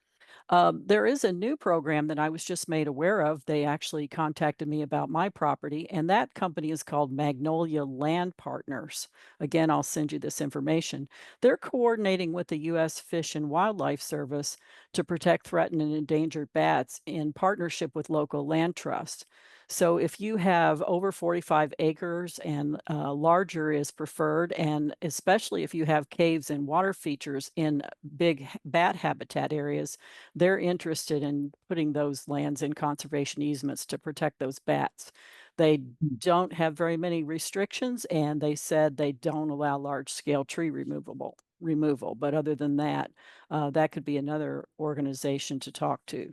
There is a new program that I was just made aware of. They actually contacted me about my property, and that company is called Magnolia Land Partners. Again, I'll send you this information. They're coordinating with the U.S. Fish and Wildlife Service to protect threatened and endangered bats in partnership with local land trusts. So if you have over 45 acres and larger is preferred, and especially if you have caves and water features in big bat habitat areas, they're interested in putting those lands in conservation easements to protect those bats. They don't have very many restrictions, and they said they don't allow large scale tree removal. But other than that, that could be another organization to talk to.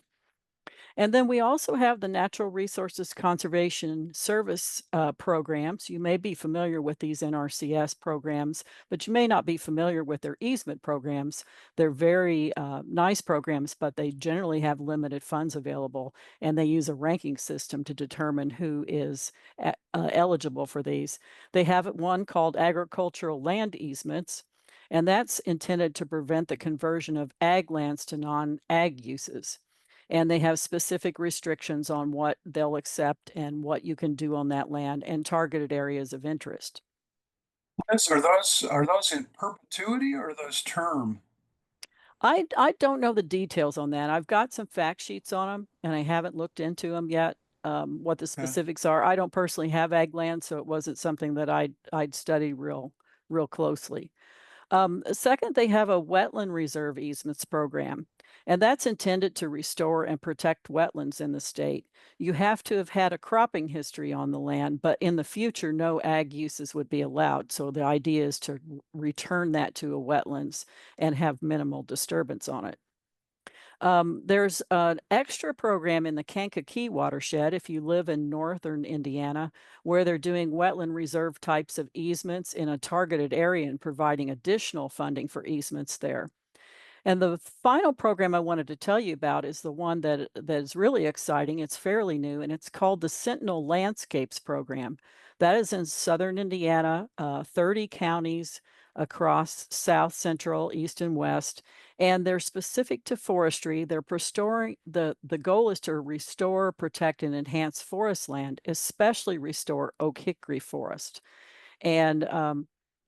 And then we also have the Natural Resources Conservation Service programs. You may be familiar with these NRCS programs, but you may not be familiar with their easement programs. They're very nice programs, but they generally have limited funds available, and they use a ranking system to determine who is eligible for these. They have one called agricultural land easements, and that's intended to prevent the conversion of ag lands to non-ag uses, and they have specific restrictions on what they'll accept and what you can do on that land and targeted areas of interest. Yes, are those in perpetuity or are those term? I don't know the details on that. I've got some fact sheets on them, and I haven't looked into them yet, what the Okay. specifics are. I don't personally have ag land, so it wasn't something that I'd study real closely. Second, they have a wetland reserve easements program, and that's intended to restore and protect wetlands in the state. You have to have had a cropping history on the land, but in the future, no ag uses would be allowed. So the idea is to return that to a wetlands and have minimal disturbance on it. There's an extra program in the Kankakee watershed if you live in northern Indiana, where they're doing wetland reserve types of easements in a targeted area and providing additional funding for easements there. And the final program I wanted to tell you about is the one that is really exciting. It's fairly new, and it's called the Sentinel Landscapes Program. That is in southern Indiana, 30 counties across south, central, east, and west, and they're specific to forestry. They're restoring the goal is to restore, protect, and enhance forest land, especially restore oak hickory forest. And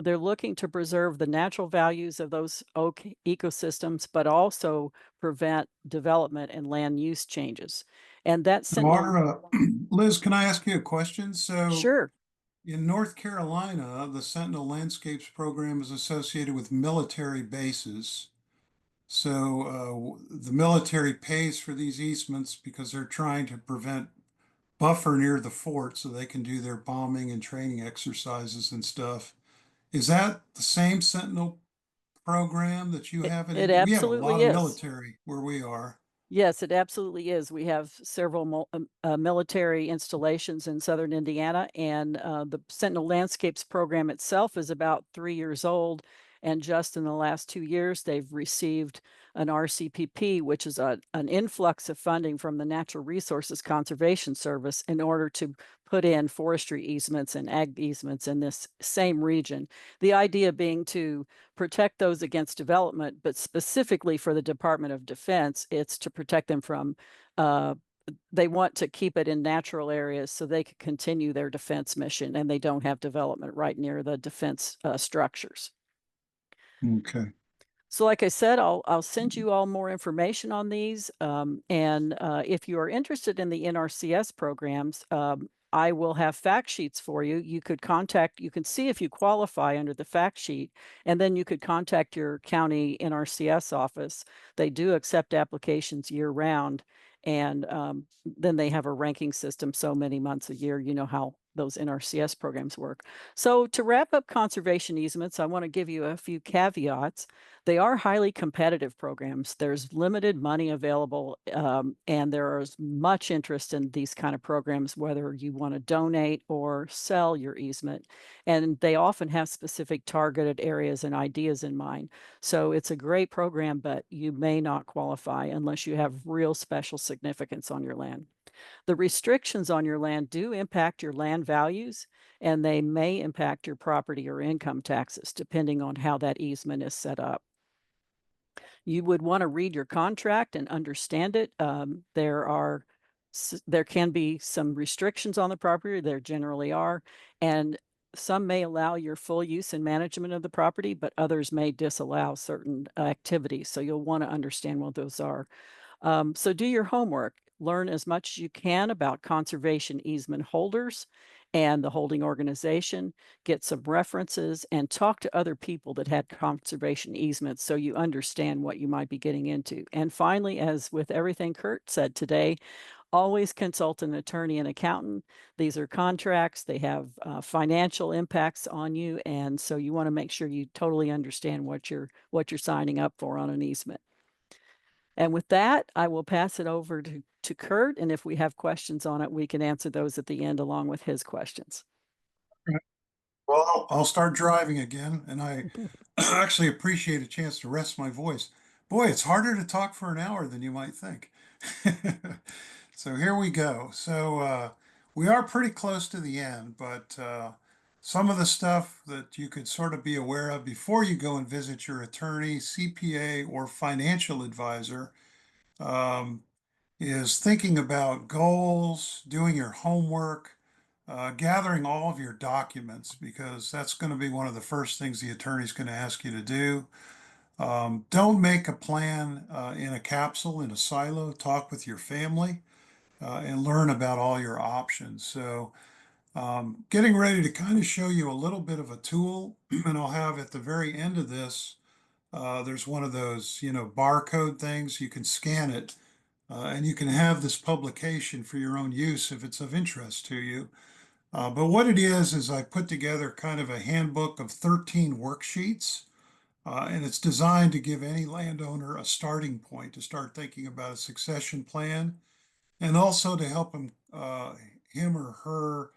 they're looking to preserve the natural values of those oak ecosystems, but also prevent development and land use changes. And that So Sentinel, Liz, can I ask you a question? So sure, in North Carolina, the Sentinel Landscapes program is associated with military bases. So the military pays for these easements because they're trying to prevent buffer near the fort so they can do their bombing and training exercises and stuff. Is that the same Sentinel program that you have in it India? We have a lot absolutely of is. military where we are. Yes, it absolutely is. We have several military installations in southern Indiana, and the Sentinel Landscapes program itself is about 3 years old. And just in the last 2 years, they've received an RCPP, which is an influx of funding from the Natural Resources Conservation Service in order to put in forestry easements and ag easements in this same region. The idea being to protect those against development, but specifically for the Department of Defense, it's to protect them from they want to keep it in natural areas so they can continue their defense mission and they don't have development right near the defense structures. Okay. So like I said, I'll send you all more information on these. And if you are interested in the NRCS programs, I will have fact sheets for you. You can see if you qualify under the fact sheet, and then you could contact your county NRCS office. They do accept applications year round. And then they have a ranking system so many months a year. You know how those NRCS programs work. So to wrap up conservation easements, I want to give you a few caveats. They are highly competitive programs. There's limited money available, and there is much interest in these kind of programs, whether you want to donate or sell your easement. And they often have specific targeted areas and ideas in mind. So it's a great program, but you may not qualify unless you have real special significance on your land. The restrictions on your land do impact your land values, and they may impact your property or income taxes, depending on how that easement is set up. You would want to read your contract and understand it. There can be some restrictions on the property. There generally are, and some may allow your full use and management of the property, but others may disallow certain activities. So you'll want to understand what those are. So do your homework. Learn as much as you can about conservation easement holders and the holding organization. Get some references and talk to other people that had conservation easements so you understand what you might be getting into. And finally, as with everything Kurt said today, always consult an attorney and accountant. These are contracts, they have financial impacts on you, and so you want to make sure you totally understand what you're signing up for on an easement. And with that, I will pass it over to Kurt, and if we have questions on it, we can answer those at the end along with his questions. Well, I'll start driving again, and I actually appreciate a chance to rest my voice. Boy, it's harder to talk for an hour than you might think. So here we go. We are pretty close to the end, but some of the stuff that you could sort of be aware of before you go and visit your attorney, CPA, or financial advisor um, is thinking about goals, doing your homework, gathering all of your documents, because that's going to be one of the first things the attorney's going to ask you to do. Don't make a plan in a capsule, in a silo. Talk with your family and learn about all your options. Getting ready to kind of show you a little bit of a tool, and I'll have at the very end of this, there's one of those, barcode things. You can scan it, and you can have this publication for your own use if it's of interest to you. But what it is I put together kind of a handbook of 13 worksheets, and it's designed to give any landowner a starting point to start thinking about a succession plan, and also to help him or her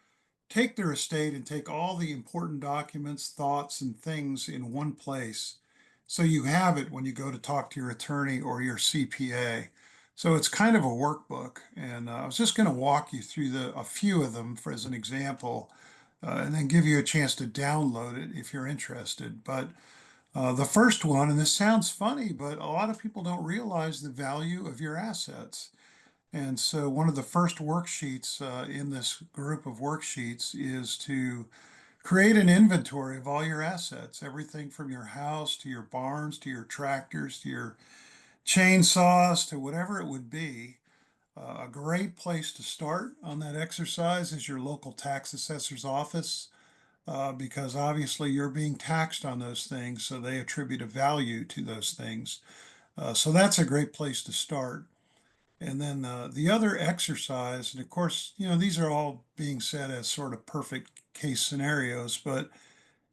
take their estate and take all the important documents, thoughts, and things in one place. So you have it when you go to talk to your attorney or your CPA. So it's kind of a workbook. And I was just going to walk you through a few of them as an example, and then give you a chance to download it if you're interested. But the first one, and this sounds funny, but a lot of people don't realize the value of your assets. And so one of the first worksheets in this group of worksheets is to create an inventory of all your assets, everything from your house to your barns to your tractors to your chainsaws to whatever it would be. A great place to start on that exercise is your local tax assessor's office, because obviously you're being taxed on those things, so they attribute a value to those things. So that's a great place to start. And then the other exercise, and of course, these are all being said as sort of perfect case scenarios, but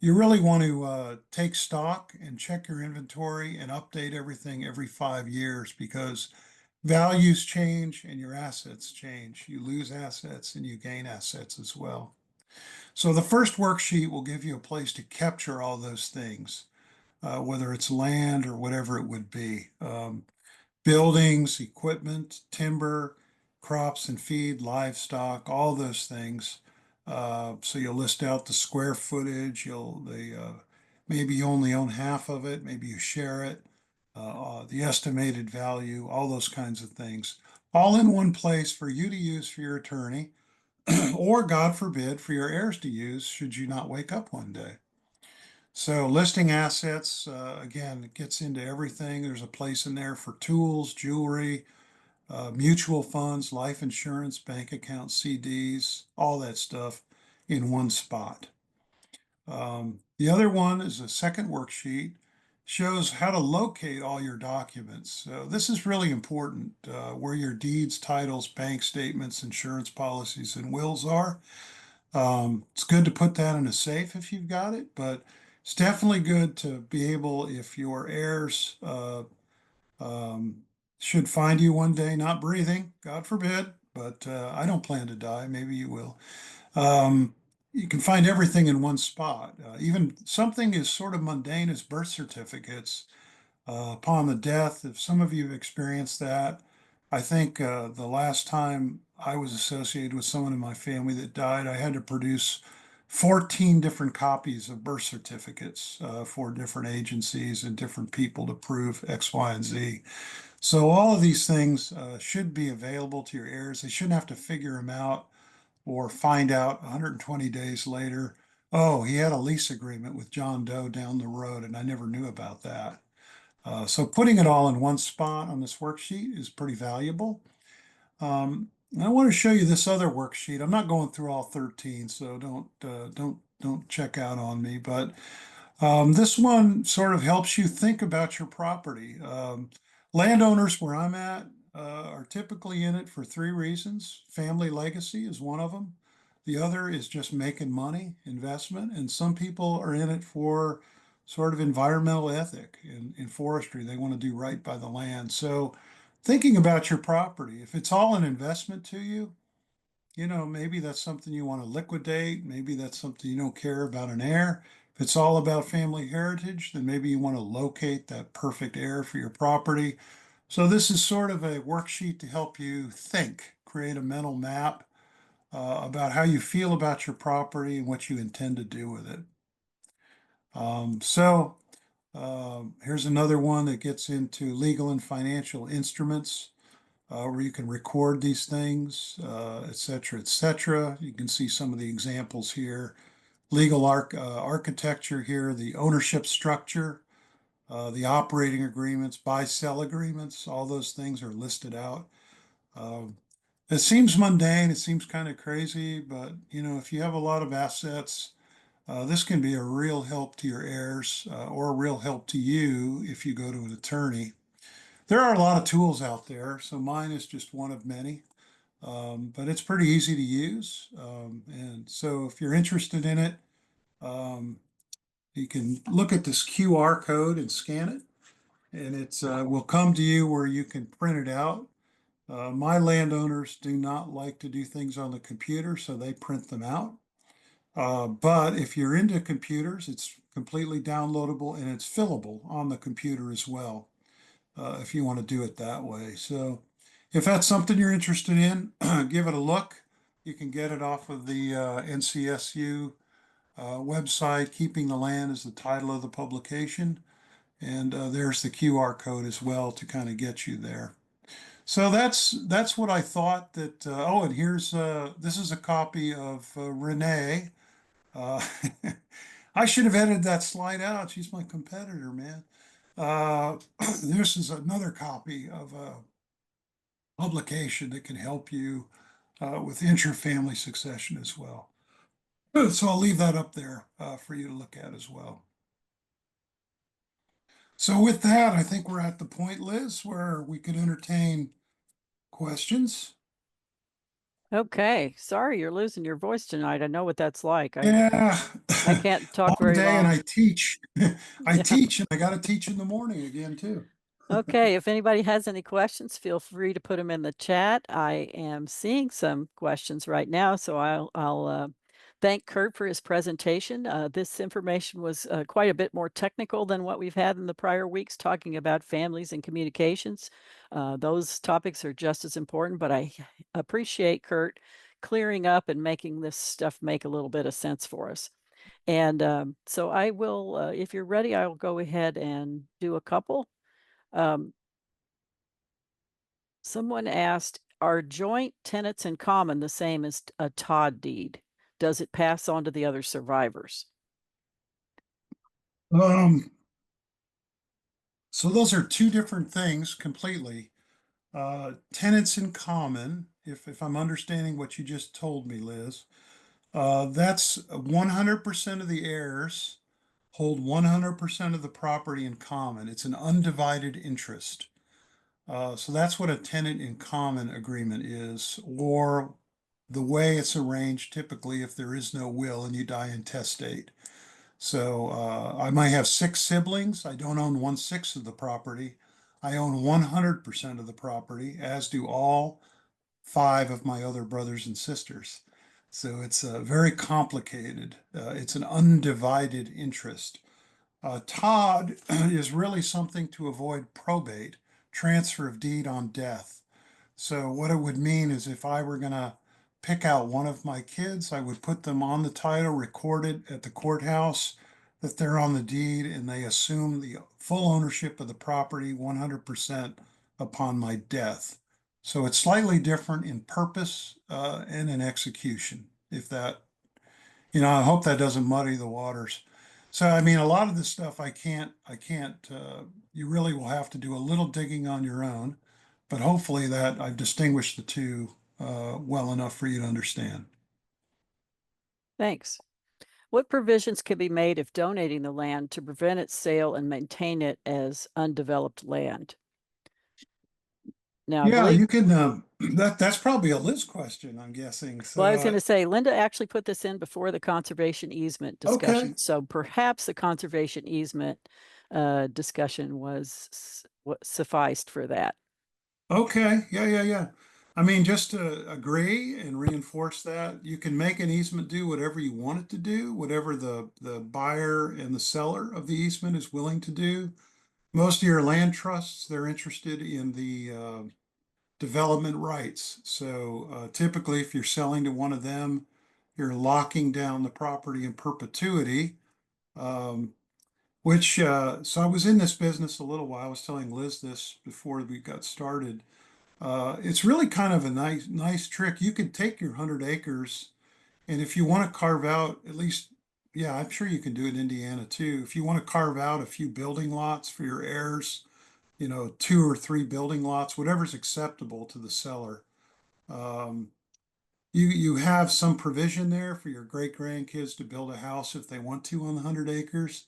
you really want to take stock and check your inventory and update everything every 5 years, because values change and your assets change. You lose assets and you gain assets as well. So the first worksheet will give you a place to capture all those things. whether it's land or whatever it would be. Buildings, equipment, timber, crops and feed, livestock, all those things. So you'll list out the square footage. Maybe you only own half of it, maybe you share it, the estimated value, all those kinds of things, all in one place for you to use for your attorney, or God forbid, for your heirs to use should you not wake up one day. So listing assets, again, it gets into everything. There's a place in there for tools, jewelry, mutual funds, life insurance, bank accounts, CDs, all that stuff in one spot. The other one is a second worksheet, shows how to locate all your documents. So this is really important, where your deeds, titles, bank statements, insurance policies, and wills are. It's good to put that in a safe if you've got it, but it's definitely good to be able, if your heirs um, should find you one day not breathing, God forbid, but I don't plan to die. Maybe you will. Um, you can find everything in one spot. Even something as sort of mundane as birth certificates upon the death. If some of you have experienced that, I think the last time I was associated with someone in my family that died, I had to produce 14 different copies of birth certificates for different agencies and different people to prove X, Y, and Z. So all of these things should be available to your heirs. They shouldn't have to figure them out or find out 120 days later, oh, he had a lease agreement with John Doe down the road, and I never knew about that. So putting it all in one spot on this worksheet is pretty valuable. I want to show you this other worksheet. I'm not going through all 13, so don't check out on me. But this one sort of helps you think about your property. Landowners where I'm at are typically in it for three reasons. Family legacy is one of them. The other is just making money, investment, and some people are in it for sort of environmental ethic in forestry. They want to do right by the land. So thinking about your property, if it's all an investment to you, maybe that's something you want to liquidate. Maybe that's something you don't care about an heir. If it's all about family heritage, then maybe you want to locate that perfect heir for your property. So this is sort of a worksheet to help you think, create a mental map about how you feel about your property and what you intend to do with it. Here's another one that gets into legal and financial instruments, where you can record these things, et cetera, et cetera. You can see some of the examples here. Legal architecture here, the ownership structure, the operating agreements, buy-sell agreements, all those things are listed out. Um, it seems mundane, it seems kind of crazy, but if you have a lot of assets, this can be a real help to your heirs, or a real help to you if you go to an attorney. There are a lot of tools out there, so mine is just one of many, but it's pretty easy to use. And so if you're interested in it, um, you can look at this QR code and scan it, and it will come to you where you can print it out. My landowners do not like to do things on the computer, so they print them out. But if you're into computers, it's completely downloadable and it's fillable on the computer as well, if you want to do it that way. So if that's something you're interested in, give it a look. You can get it off of the NCSU website. Keeping the Land is the title of the publication. And there's the QR code as well to kind of get you there. So that's what I thought that. Oh, and here's this is a copy of Renee. Uh, I should have edited that slide out. She's my competitor, man. This is another copy of a publication that can help you with intra-family succession as well. So I'll leave that up there for you to look at as well. So with that, I think we're at the point, Liz, where we could entertain questions. Okay. Sorry you're losing your voice tonight. I know what that's like. Yeah, I can't talk long very day, and long. I teach. I Yeah. teach, and I got to teach in the morning again too. Okay. If anybody has any questions, feel free to put them in the chat. I am seeing some questions right now, so I'll thank Kurt for his presentation. This information was quite a bit more technical than what we've had in the prior weeks, talking about families and communications. Those topics are just as important, but I appreciate Kurt clearing up and making this stuff make a little bit of sense for us. And so I will, if you're ready, I will go ahead and do a couple. Um, Someone asked, are joint tenants in common the same as a Todd deed? Does it pass on to the other survivors? Um, so those are two different things completely. Tenants in common, if I'm understanding what you just told me, Liz, that's 100% of the heirs hold 100% of the property in common. It's an undivided interest. So that's what a tenant in common agreement is, or the way it's arranged typically if there is no will and you die intestate. So I might have six siblings. I don't own 1/6 of the property. I own 100% of the property, as do all five of my other brothers and sisters. So it's very complicated. It's an undivided interest. Todd is really something to avoid probate, transfer of deed on death. So what it would mean is if I were going to pick out one of my kids, I would put them on the title, record it at the courthouse that they're on the deed, and they assume the full ownership of the property 100% upon my death. So it's slightly different in purpose and in execution, if that, I hope that doesn't muddy the waters. So, I mean, a lot of this stuff I can't, you really will have to do a little digging on your own, but hopefully that I've distinguished the two well enough for you to understand. Thanks. What provisions can be made if donating the land to prevent its sale and maintain it as undeveloped land? Now, I Yeah, believe, you can, that's probably a Liz question, I'm guessing. well, I So, was going to say, Linda actually put this in before the conservation easement okay, discussion. So perhaps the conservation easement discussion was what sufficed for that. okay, yeah, yeah, yeah. I mean, just to agree and reinforce that, you can make an easement do whatever you want it to do, whatever the buyer and the seller of the easement is willing to do. Most of your land trusts, they're interested in the development rights. So typically, if you're selling to one of them, you're locking down the property in perpetuity. Um, so I was in this business a little while. I was telling Liz this before we got started. It's really kind of a nice trick. You can take your 100 acres, and if you want to carve out at least, yeah, I'm sure you can do it in Indiana too. If you want to carve out a few building lots for your heirs, two or three building lots, whatever's acceptable to the seller. Um, you have some provision there for your great grandkids to build a house if they want to on the 100 acres,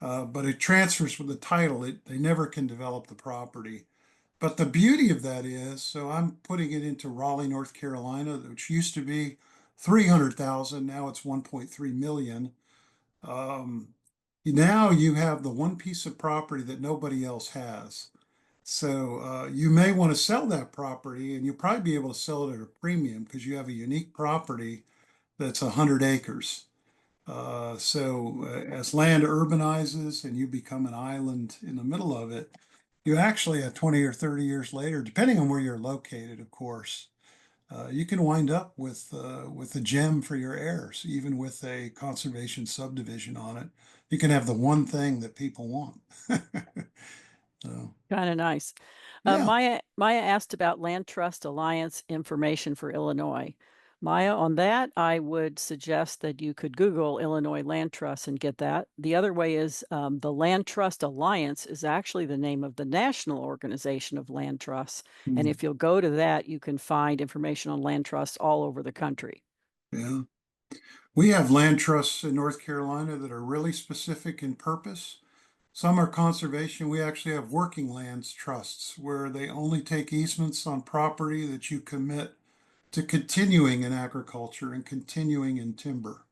but it transfers with the title. They never can develop the property. But the beauty of that is, so I'm putting it into Raleigh, North Carolina, which used to be 300,000. Now it's 1.3 million. Um, Now you have the one piece of property that nobody else has. So you may want to sell that property, and you'll probably be able to sell it at a premium because you have a unique property that's 100 acres. As land urbanizes and you become an island in the middle of it, you actually at 20 or 30 years later, depending on where you're located, of course, you can wind up with a gem for your heirs, even with a conservation subdivision on it. You can have the one thing that people want. So, Kind of nice. yeah. Maya asked about Land Trust Alliance information for Illinois. Maya, on that, I would suggest that you could Google Illinois Land Trust and get that. The other way is the Land Trust Alliance is actually the name of the National Organization of Land Trusts. And Mm, if you'll go to that, you can find information on land trusts all over the country. yeah. We have land trusts in North Carolina that are really specific in purpose. Some are conservation. We actually have working lands trusts where they only take easements on property that you commit to continuing in agriculture and continuing in timber.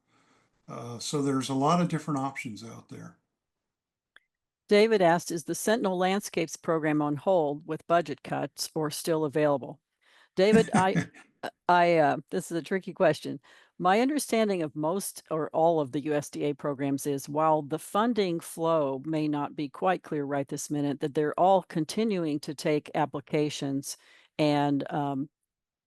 So there's a lot of different options out there. David asked, is the Sentinel Landscapes program on hold with budget cuts or still available? David, this is a tricky question. My understanding of most or all of the USDA programs is while the funding flow may not be quite clear right this minute, that they're all continuing to take applications and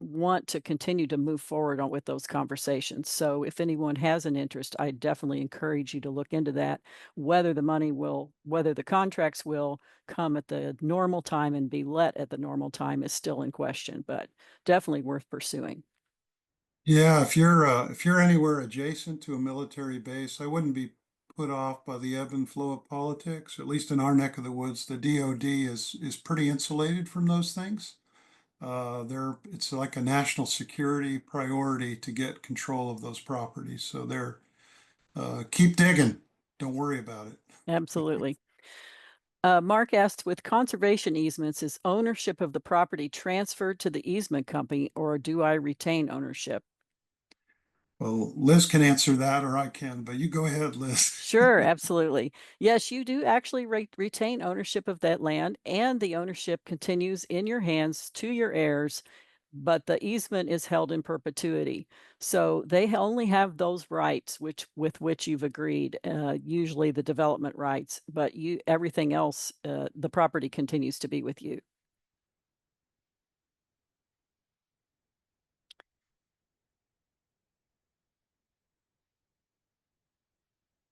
want to continue to move forward on with those conversations. So if anyone has an interest, I definitely encourage you to look into that. Whether the contracts will come at the normal time and be let at the normal time is still in question, but definitely worth pursuing. Yeah, if you're anywhere adjacent to a military base, I wouldn't be put off by the ebb and flow of politics. At least in our neck of the woods, the DoD is pretty insulated from those things. It's like a national security priority to get control of those properties. So keep digging. Don't worry about it. Absolutely. Mark asked, with conservation easements, is ownership of the property transferred to the easement company or do I retain ownership? Well, Liz can answer that or I can, but you go ahead, Liz. Sure, absolutely. Yes, you do actually retain ownership of that land, and the ownership continues in your hands to your heirs, but the easement is held in perpetuity. So they only have those rights with which you've agreed, usually the development rights, but everything else, the property continues to be with you.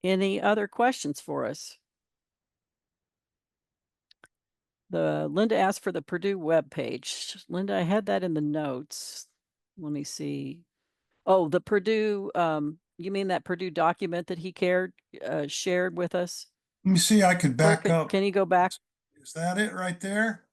Any other questions for us? Linda asked for the Purdue webpage. Linda, I had that in the notes. Let me see. Oh, the Purdue, you mean that Purdue document that he shared with us? Let me see, I could Where back up. can you go back? Is that it right there?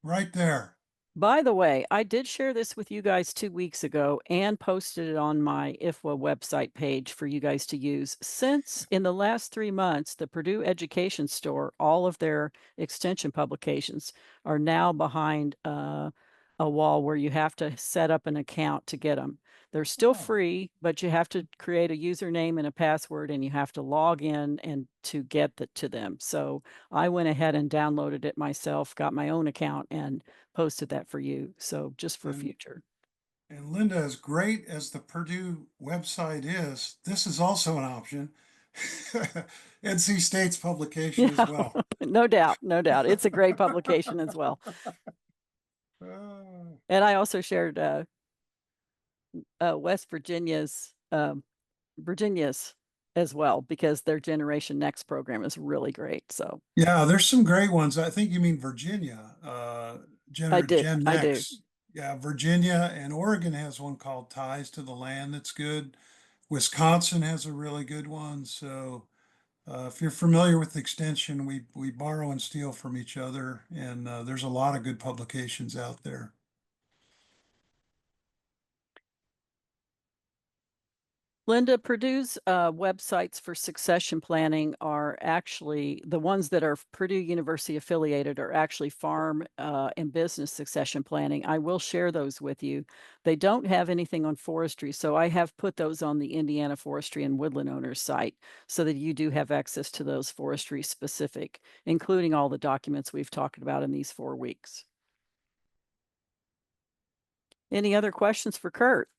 Right there. By the way, I did share this with you guys 2 weeks ago and posted it on my IFWA website page for you guys to use. Since in the last 3 months, the Purdue Education Store, all of their extension publications are now behind a wall where you have to set up an account to get them. They're still Oh, free, but you have to create a username and a password and you have to log in and to get to them. So I went ahead and downloaded it myself, got my own account and posted that for you. So just for and future. and Linda, as great as the Purdue website is, this is also an option. NC State's publication as Yeah, well. no doubt, no doubt. It's a great publication as well. Oh, And I also shared West Virginia's as well because their Generation Next program is really great. So yeah, there's some great ones. I think you mean Virginia, Gen I do. Next. Yeah, Virginia and Oregon has one called Ties to the Land that's good. Wisconsin has a really good one. So if you're familiar with extension, we borrow and steal from each other, and there's a lot of good publications out there. Linda, Purdue's websites for succession planning are actually the ones that are Purdue University affiliated are actually farm and business succession planning. I will share those with you. They don't have anything on forestry, so I have put those on the Indiana Forestry and Woodland Owners site so that you do have access to those forestry specific, including all the documents we've talked about in these 4 weeks. Any other questions for Kurt?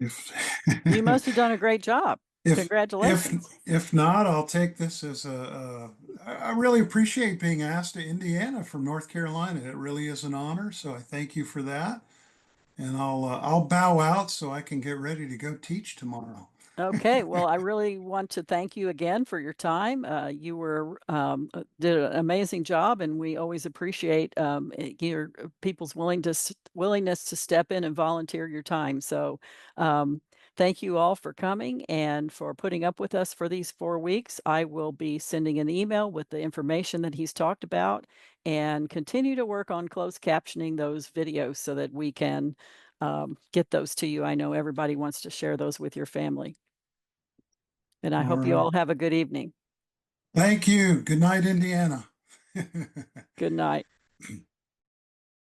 If You must have done a great job. if if Congratulations. if not, I'll take this as I really appreciate being asked to Indiana from North Carolina. It really is an honor, so I thank you for that. And I'll bow out so I can get ready to go teach tomorrow. Okay, well, I really want to thank you again for your time. Did an amazing job, and we always appreciate your people's willingness to step in and volunteer your time. So, thank you all for coming and for putting up with us for these 4 weeks. I will be sending an email with the information that he's talked about, and continue to work on closed captioning those videos so that we can get those to you. I know everybody wants to share those with your family. And I All hope you right. all have a good evening. Thank you. Good night, Indiana. Good night.